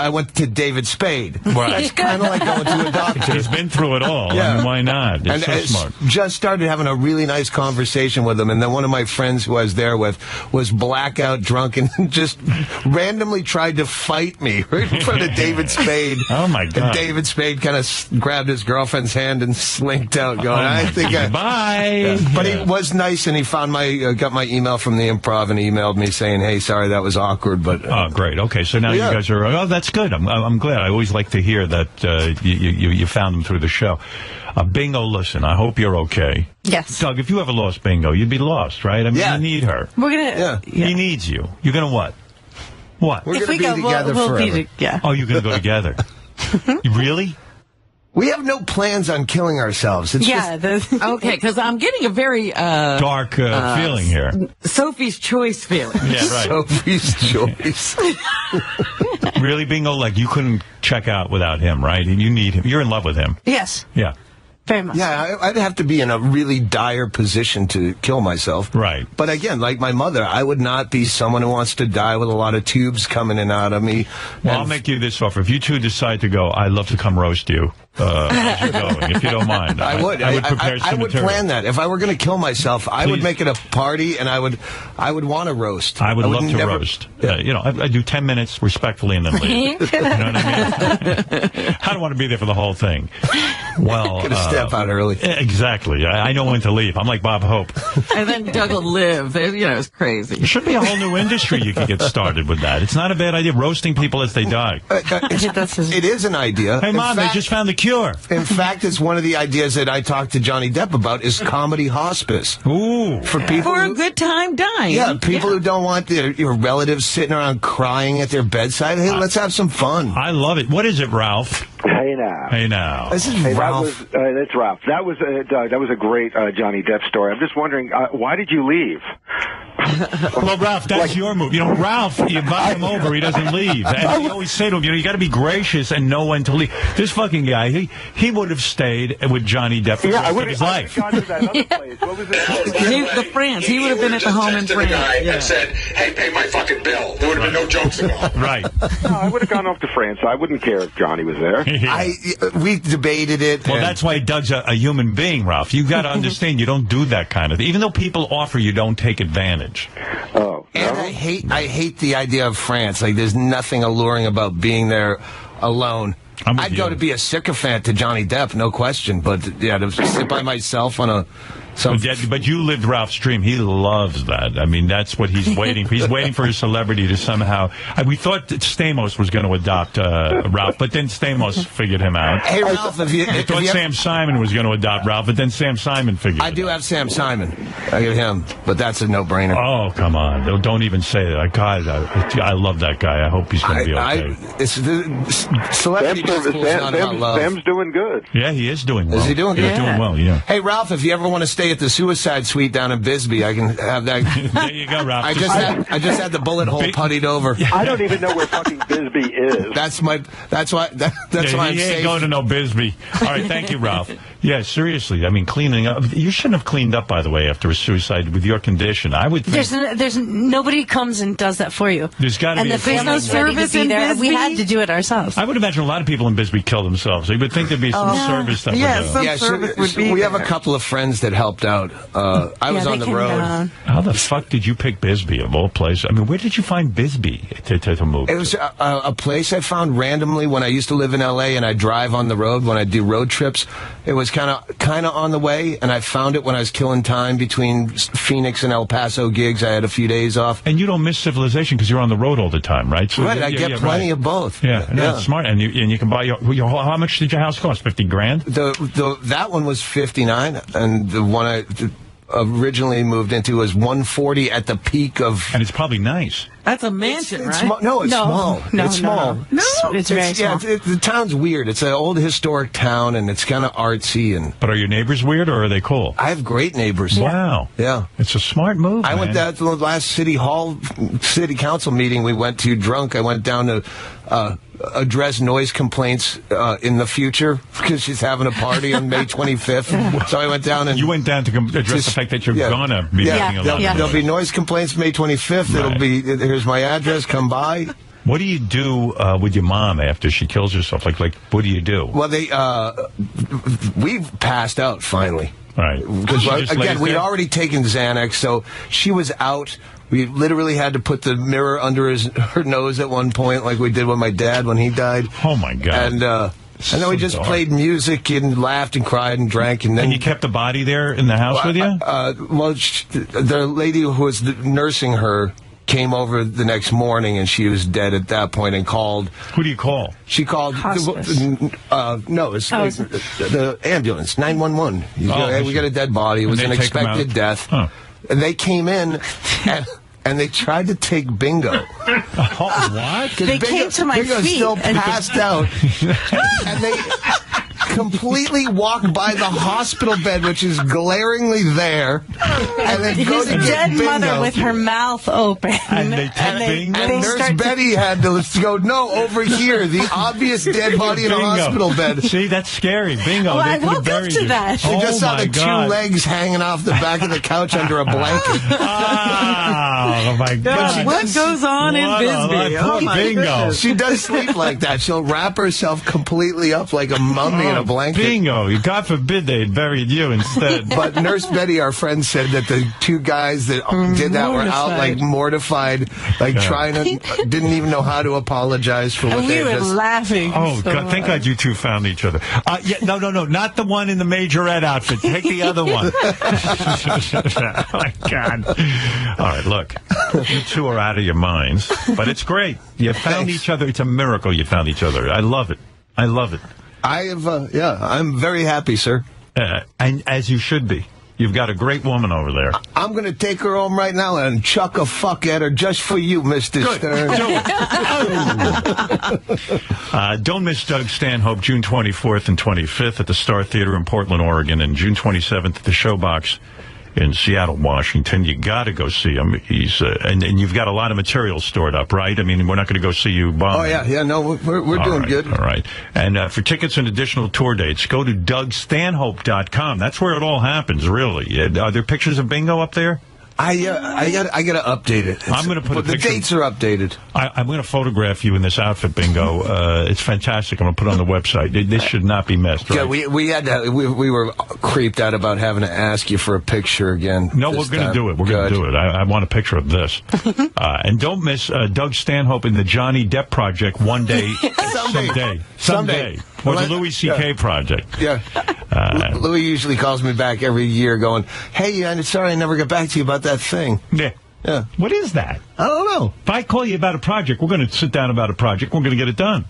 went to David Spade.
Right.
That's kind of like going to a doctor.
He's been through it all.
Yeah.
I mean, why not? It's so smart.
Just started having a really nice conversation with him, and then one of my friends who I was there with was blackout drunk and just randomly tried to fight me right in front of David Spade.
Oh, my God.
And David Spade kind of grabbed his girlfriend's hand and slinked out, going,
Bye.
Yeah. But he was nice, and he found got my email from the Improv and emailed me saying, hey, sorry, that was awkward. But
oh, great. Okay, so now you guys are, that's good. I'm glad. I always like to hear that you found him through the show. Bingo, listen, I hope you're okay.
Yes.
Doug, if you ever lost Bingo, you'd be lost, right? I mean, you need her.
We're going to...
He needs you. You're going to what? What?
We're going to be together forever.
Oh, you're going to go together. Really?
We have no plans on killing ourselves. It's
Okay, because I'm getting a very
dark feeling here.
Sophie's Choice feeling.
Yeah, right.
Sophie's Choice.
Really, Bingo? Like, you couldn't check out without him, right? And you need him. You're in love with him.
Yes.
Yeah.
Very much.
Yeah, I'd have to be in a really dire position to kill myself.
Right.
But again, like my mother, I would not be someone who wants to die with a lot of tubes coming in and out of me.
Well, I'll make you this offer. If you two decide to go, I'd love to come roast you. As you're going, if you don't mind.
I would
prepare some
I would
material.
plan that. If I were going to kill myself, I would make it a party, and I would want to roast.
I would love to roast.
Yeah.
I do 10 minutes respectfully and then leave. You know what I mean? I don't want to be there for the whole thing. Well,
gonna step out early.
Exactly. I know when to leave. I'm like Bob Hope.
And then Doug will live. It's crazy.
There should be a whole new industry you could get started with that. It's not a bad idea, roasting people as they die.
It is an idea.
Hey, Mom, they just found the cure.
In fact, it's one of the ideas that I talked to Johnny Depp about is comedy hospice.
Ooh.
For people
For a good time dying.
Yeah, people who don't want your relatives sitting around crying at their bedside. Hey, let's have some fun.
I love it. What is it, Ralph?
Hey now.
Hey now.
This is Ralph.
That's Ralph. That was Doug. That was a great Johnny Depp story. I'm just wondering, why did you leave?
Well, Ralph, that's your move. Ralph, you invite him over, he doesn't leave. And you always say to him, you got to be gracious and know when to leave. This fucking guy, he would have stayed with Johnny Depp for the rest of his life.
Gone to that other place. What was it?
The France. He would have been at the home in France.
And said, hey, pay my fucking bill. There would have been no jokes involved.
Right.
No, I would have gone off to France. I wouldn't care if Johnny was there.
We debated it.
Well, that's why Doug's a human being, Ralph. You got to understand, you don't do that kind of thing. Even though people offer, you don't take advantage.
Oh.
And I hate the idea of France. Like, there's nothing alluring about being there alone. I'd go to be a sycophant to Johnny Depp, no question. But yeah, to sit by myself on a.
But you lived Ralph's dream. He loves that. I mean, that's what he's waiting for. He's waiting for his celebrity to somehow... we thought that Stamos was going to adopt Ralph, but then Stamos figured him out.
Hey, Ralph,
we thought Sam Simon was going to adopt Ralph, but then Sam Simon figured
I do have Sam Simon. I get him, but that's a no-brainer.
Oh, come on. Don't even say that. God, I love that guy. I hope he's going to be okay.
Celebrity school's not about love.
Sam's doing good.
Yeah, he is doing well.
Is he doing good?
He's doing well, yeah.
Hey, Ralph, if you ever want to stay at the Suicide Suite down in Bisbee, I can have that.
There you go, Ralph.
I just had the bullet hole puttied over.
I don't even know where fucking Bisbee is.
That's why I'm
he
safe.
ain't going to no Bisbee. All right, thank you, Ralph. Yeah, seriously. I mean, cleaning up. You shouldn't have cleaned up, by the way, after a suicide with your condition. I would think.
There's nobody comes and does that for you.
There's got to be
the family's ready to be there. We had to do it ourselves.
I would imagine a lot of people in Bisbee kill themselves. You would think there'd be some service that
would be
we have a couple of friends that helped out. I was on the road.
How the fuck did you pick Bisbee of all places? I mean, where did you find Bisbee to move?
It was a place I found randomly when I used to live in L.A. and I drive on the road when I do road trips. It was kind of on the way, and I found it when I was killing time between Phoenix and El Paso gigs. I had a few days off.
And you don't miss civilization because you're on the road all the time, right? So
right, I get plenty of both.
Yeah, that's smart. And you can buy your how much did your house cost? $50,000?
That one was $59,000, and the one I originally moved into was $140,000 at the peak of.
And it's probably nice.
That's a mansion, right?
Small. No, it's small. It's small.
No.
It's very small.
Yeah, the town's weird. It's an old historic town, and it's kind of artsy. But
are your neighbors weird, or are they cool?
I have great neighbors.
Wow.
Yeah.
It's a smart move,
I went down to the last city council meeting we went to drunk. I went down to address noise complaints in the future because she's having a party on May 25th. So I went down and...
You went down to address the fact that you're going to be making a lot of noise.
There'll be noise complaints May 25th.
Right.
It'll be... Here's my address. Come by.
What do you do with your mom after she kills herself? Like, what do you do?
Well, we've passed out finally.
Right.
Because again, we'd already taken Xanax, so she was out. We literally had to put the mirror under her nose at one point, like we did with my dad when he died.
Oh my God!
And then we just played music and laughed and cried and drank, and then. And
you kept the body there in the house with you?
The lady who was nursing her came over the next morning, and she was dead at that point, and called.
Who do you call?
She called. The ambulance, 911. We got a dead body. It was an expected death.
Huh.
And they came in, and they tried to take Bingo.
What?
They came to my
Bingo's
feet.
Still passed out, and they completely walked by the hospital bed, which is glaringly there, and then go to
His
get
dead
Bingo.
mother with her mouth open.
And they take Bingo?
And Nurse Betty had to go, no, over here, the obvious dead body in a hospital bed.
See, that's scary. Bingo.
Oh, I
could've
woke up
buried
to
you.
that.
She just saw the
God.
2 legs hanging off the back of the couch under a blanket.
Oh, my God.
What goes on in Bisbee?
Oh, my
Bingo.
goodness.
She does sleep like that. She'll wrap herself completely up like a mummy in a blanket.
Bingo. God forbid they had buried you instead.
But Nurse Betty, our friend, said that the 2 guys that did that were out like mortified, like trying to, didn't even know how to apologize for what
And
they
we were
just...
laughing.
Oh,
so
God, thank God you 2 found each other. No, not the one in the majorette outfit. Take the other one. Oh, my God. All right, look. You 2 are out of your minds, but it's great. You found each other. It's a miracle you found each other. I love it. I love it.
I have, I'm very happy, sir.
And as you should be. You've got a great woman over there.
I'm going to take her home right now and chuck a fuck at her just for you, Mr. Stern.
Don't miss Doug Stanhope, June 24th and 25th at the Star Theater in Portland, Oregon, and June 27th at the Showbox in Seattle, Washington. You got to go see him. He's and you've got a lot of material stored up, right? I mean, we're not going to go see you bomb.
Oh, yeah. No, we're doing good.
All right. And for tickets and additional tour dates, go to DougStanhope.com. That's where it all happens, really. Are there pictures of Bingo up there?
I gotta update it.
I'm going to put a
the
picture.
dates are updated.
I'm going to photograph you in this outfit, Bingo. It's fantastic. I'm going to put it on the website. This should not be missed. Right?
Yeah, we had to, we were creeped out about having to ask you for a picture again.
No, we're going to do it. We're going to do it. I want a picture of this. And don't miss Doug Stanhope in the Johnny Depp project one day, someday. Or the Louis C.K. project.
Yeah. Louis usually calls me back every year going, hey, I'm sorry I never got back to you about that thing.
Yeah.
Yeah.
What is that?
I don't know.
If I call you about a project, we're going to sit down about a project. We're going to get it done.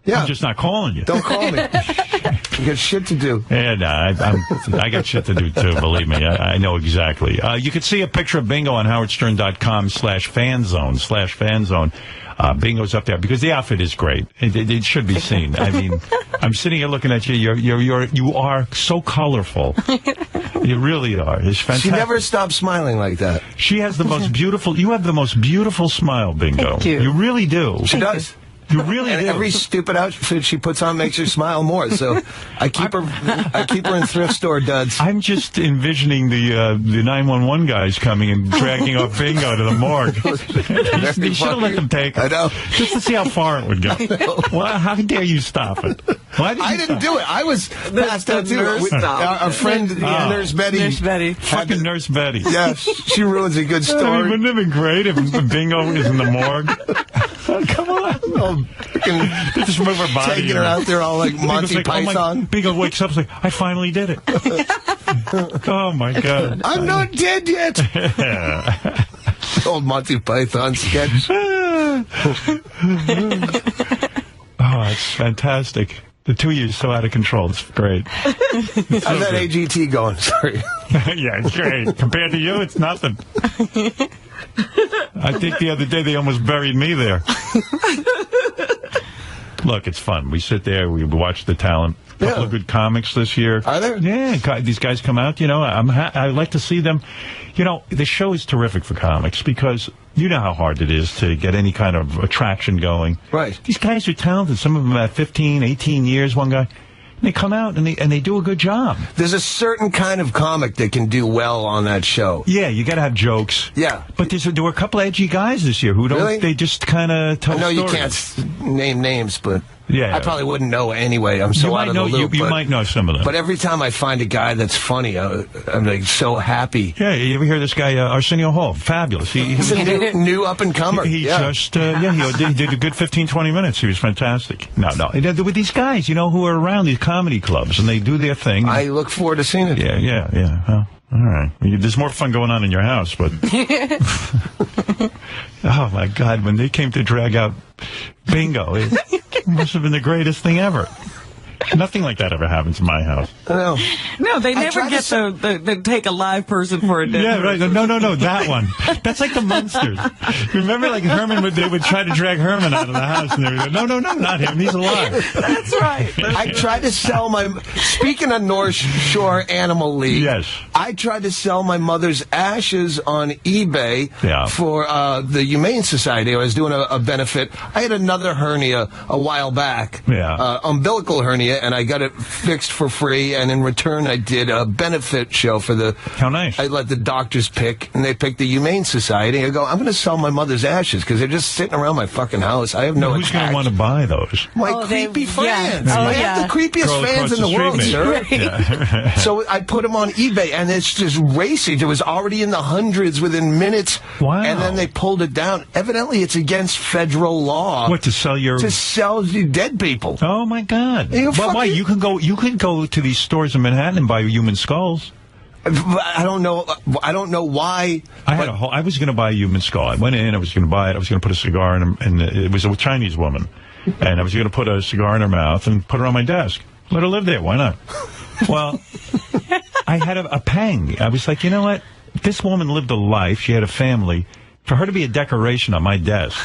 Yeah.
I'm just not calling you.
Don't call me. You got shit to do.
Yeah, no, I got shit to do, too, believe me. I know exactly. You can see a picture of Bingo on howardstern.com/fanzone. Bingo's up there because the outfit is great. It should be seen. I mean, I'm sitting here looking at you. You are so colorful. You really are. It's fantastic.
She never stops smiling like that.
She has the most beautiful. You have the most beautiful smile, Bingo.
Thank you.
You really do.
She does.
You really
and
do.
Every stupid outfit she puts on makes her smile more. So I keep her in thrift store duds.
I'm just envisioning the 911 guys coming and dragging off Bingo to the morgue. You should have let them take it.
I know.
Just to see how far it would go. Well, how dare you stop it? Why did
I didn't do it. I was passed out too. Our friend Nurse Betty.
Nurse Betty.
Fucking Nurse Betty.
Yeah, she ruins a good story.
I mean, wouldn't it have been great if Bingo is in the morgue? Come on. Just move her body.
Taking her out there all like Monty Python.
Bingo wakes up and like, I finally did it. Oh, my God.
I'm not dead yet. Old Monty Python sketch.
Oh, it's fantastic. The two of you are so out of control. It's great.
How's that AGT going? Sorry.
Yeah, it's great. Compared to you, it's nothing. I think the other day they almost buried me there. Look, it's fun. We sit there, we watch the talent. A couple of good comics this year.
Are there?
Yeah, these guys come out, I like to see them. The show is terrific for comics because you know how hard it is to get any kind of attraction going.
Right.
These guys are talented. Some of them have 15, 18 years, one guy. They come out and they do a good job.
There's a certain kind of comic that can do well on that show.
Yeah, you got to have jokes.
Yeah.
But there were a couple of edgy guys this year who don't.
Really?
They just kind of tell
I know
stories.
you can't name names, but
yeah,
I probably wouldn't know anyway. I'm so out of the loop.
You might know some of them.
But every time I find a guy that's funny, I'm like so happy.
Yeah, you ever hear this guy Arsenio Hall? Fabulous.
He's a new up and comer.
He just he did a good 15, 20 minutes. He was fantastic. No, with these guys, who are around these comedy clubs and they do their thing.
I look forward to seeing it.
Yeah. Well, all right. There's more fun going on in your house, but oh my God, when they came to drag out Bingo, it must have been the greatest thing ever. Nothing like that ever happens in my house.
No.
No, they never get to take a live person for a dinner.
Yeah, right. No, that one. That's like the Munsters. Remember, like Herman, they would try to drag Herman out of the house, and they would go, no, not him. He's alive.
That's right.
I tried to sell speaking of North Shore Animal League,
yes,
I tried to sell my mother's ashes on eBay for the Humane Society. I was doing a benefit. I had another hernia a while back, umbilical hernia, and I got it fixed for free, and in return I did a benefit show for the...
How nice.
I let the doctors pick, and they picked the Humane Society. I go, I'm going to sell my mother's ashes, because they're just sitting around my fucking house. I have no
Who's going to want to buy those?
My creepy fans.
Yeah.
I have the creepiest fans in the world, sir.
Yeah.
So I put them on eBay, and it's just racing. It was already in the hundreds within minutes.
Wow.
And then they pulled it down. Evidently, it's against federal law.
What, to sell your...
To sell you dead people.
Oh, my God. Well, why? You can go to these stores in Manhattan and buy human skulls.
I don't know why.
I was going to buy a human skull. I went in. I was going to buy it. I was going to put a cigar in, and it was a Chinese woman, and I was going to put a cigar in her mouth and put her on my desk. Let her live there. Why not? Well, I had a pang. I was like, you know what? This woman lived a life. She had a family. For her to be a decoration on my desk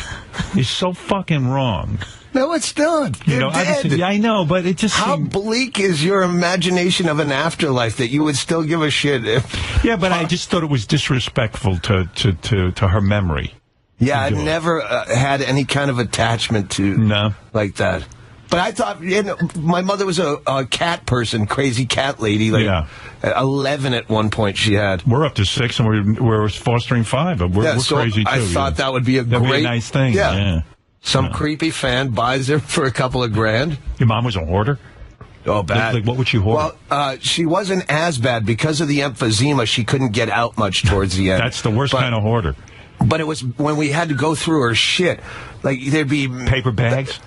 is so fucking wrong.
No, it's not. You're dead.
I know, but it just
How bleak is your imagination of an afterlife that you would still give a shit if...
Yeah, but I just thought it was disrespectful to her memory.
Yeah, I never had any kind of attachment to like that. But I thought, my mother was a cat person, crazy cat lady. Like 11 at one point she had.
We're up to 6, and we're fostering 5. But we're
so
crazy, too.
I thought that would be
That'd be a nice thing. Yeah.
Some creepy fan buys her for a couple of grand.
Your mom was a hoarder?
Oh, bad.
Like what would she hoard?
Well, she wasn't as bad. Because of the emphysema, she couldn't get out much towards the end.
That's the worst kind of hoarder.
But it was when we had to go through her shit. Like, there'd be...
Paper bags?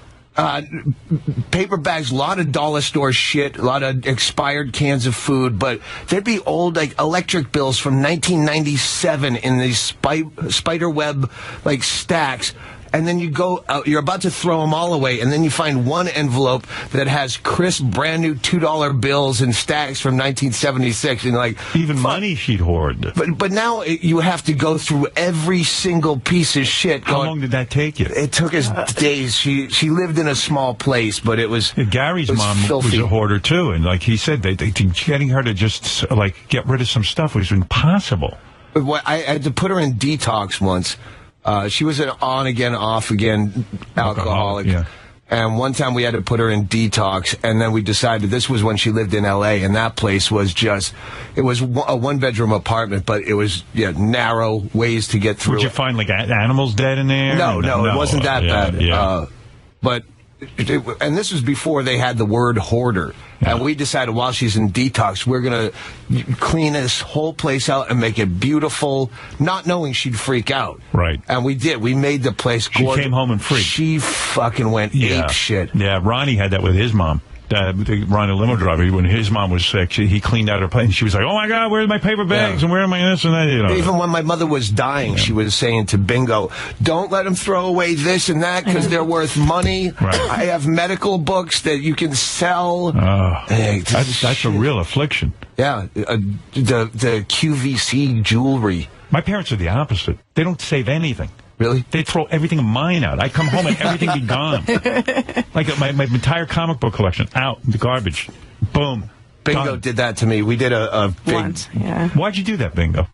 Paper bags, a lot of dollar store shit, a lot of expired cans of food, but there'd be old, like, electric bills from 1997 in these spider web, like, stacks. And then you go out, you're about to throw them all away, and then you find one envelope that has crisp, brand new $2 bills and stacks from 1976, and like
even money she'd hoard.
But now you have to go through every single piece of shit.
How long did that take you?
It took us days. She lived in a small place, but it was
Gary's mom
filthy.
was a hoarder too, and like he said, getting her to just like get rid of some stuff was impossible.
I had to put her in detox once. She was an on-again, off-again alcoholic. Yeah. And one time we had to put her in detox, and then we decided this was when she lived in L.A., and that place was just, it was a one-bedroom apartment, but it was narrow ways to get through.
Would you find, like, animals dead in there?
No, it wasn't that bad.
Yeah.
But, and this was before they had the word hoarder. Yeah. And we decided while she's in detox, we're going to clean this whole place out and make it beautiful, not knowing she'd freak out.
Right.
And we did. We made the place gorgeous.
She came home and freaked.
She fucking went ape shit.
Yeah, Ronnie had that with his mom. The Ronnie limo driver, when his mom was sick, he cleaned out her plate, and she was like, "Oh my God, where's my paper bags and where are my this and that?" You know.
Even when my mother was dying, she was saying to Bingo, "Don't let them throw away this and that because they're worth money. Right. I have medical books that you can sell."
That's a real affliction.
Yeah, the QVC jewelry.
My parents are the opposite. They don't save anything.
Really?
They throw everything of mine out. I come home and everything be gone. Like my entire comic book collection out in the garbage. Boom.
Bingo
done.
Did that to me. We did a big...
Once, yeah.
Why'd you do that, Bingo?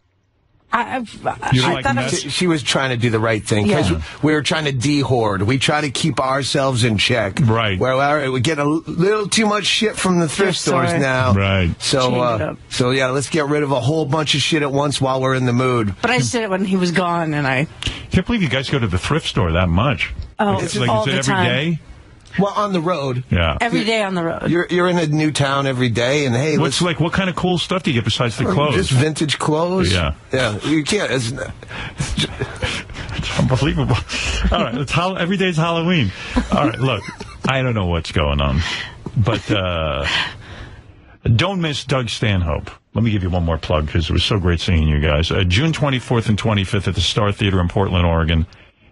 I thought
she was trying to do the right thing because we were trying to de-hoard. We try to keep ourselves in check.
Right.
Where we get a little too much shit from the thrift stores now.
Right.
So let's get rid of a whole bunch of shit at once while we're in the mood.
But I just did it when he was gone, and I
can't believe you guys go to the thrift store that much.
Oh,
is
all
it
the
every
time.
Day?
Well, on the road.
Yeah.
Every day on the road.
You're in a new town every day, and hey,
what kind of cool stuff do you get besides the clothes?
Just vintage clothes.
Yeah.
Yeah. You can't.
It's unbelievable. All right. Every day's Halloween. All right. Look, I don't know what's going on, but don't miss Doug Stanhope. Let me give you one more plug because it was so great seeing you guys. June 24th and 25th at the Star Theater in Portland, Oregon.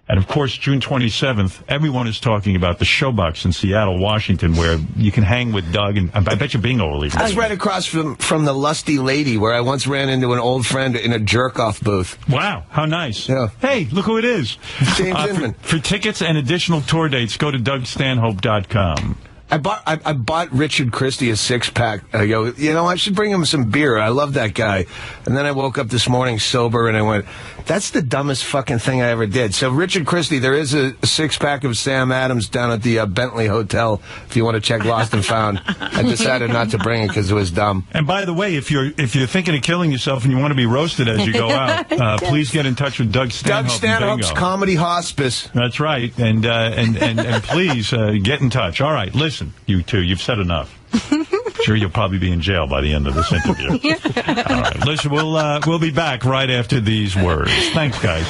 And, of course, June 27th, everyone is talking about the Showbox in Seattle, Washington, where you can hang with Doug, and I bet you Bingo will even.
That's right across from the Lusty Lady, where I once ran into an old friend in a jerk-off booth.
Wow, how nice.
Yeah.
Hey, look who it is.
James Inman.
For tickets and additional tour dates, go to DougStanhope.com.
I bought Richard Christie a six-pack. I go, I should bring him some beer. I love that guy. And then I woke up this morning sober, and I went, that's the dumbest fucking thing I ever did. So Richard Christie, there is a six-pack of Sam Adams down at the Bentley Hotel if you want to check Lost and Found. I decided not to bring it because it was dumb.
And by the way, if you're thinking of killing yourself and you want to be roasted as you go out, please get in touch with Doug Stanhope.
Doug Stanhope's Comedy Hospice.
That's right. And please get in touch. All right, listen. You two, you've said enough. Sure, you'll probably be in jail by the end of this interview. All right, listen, we'll be back right after these words. Thanks, guys.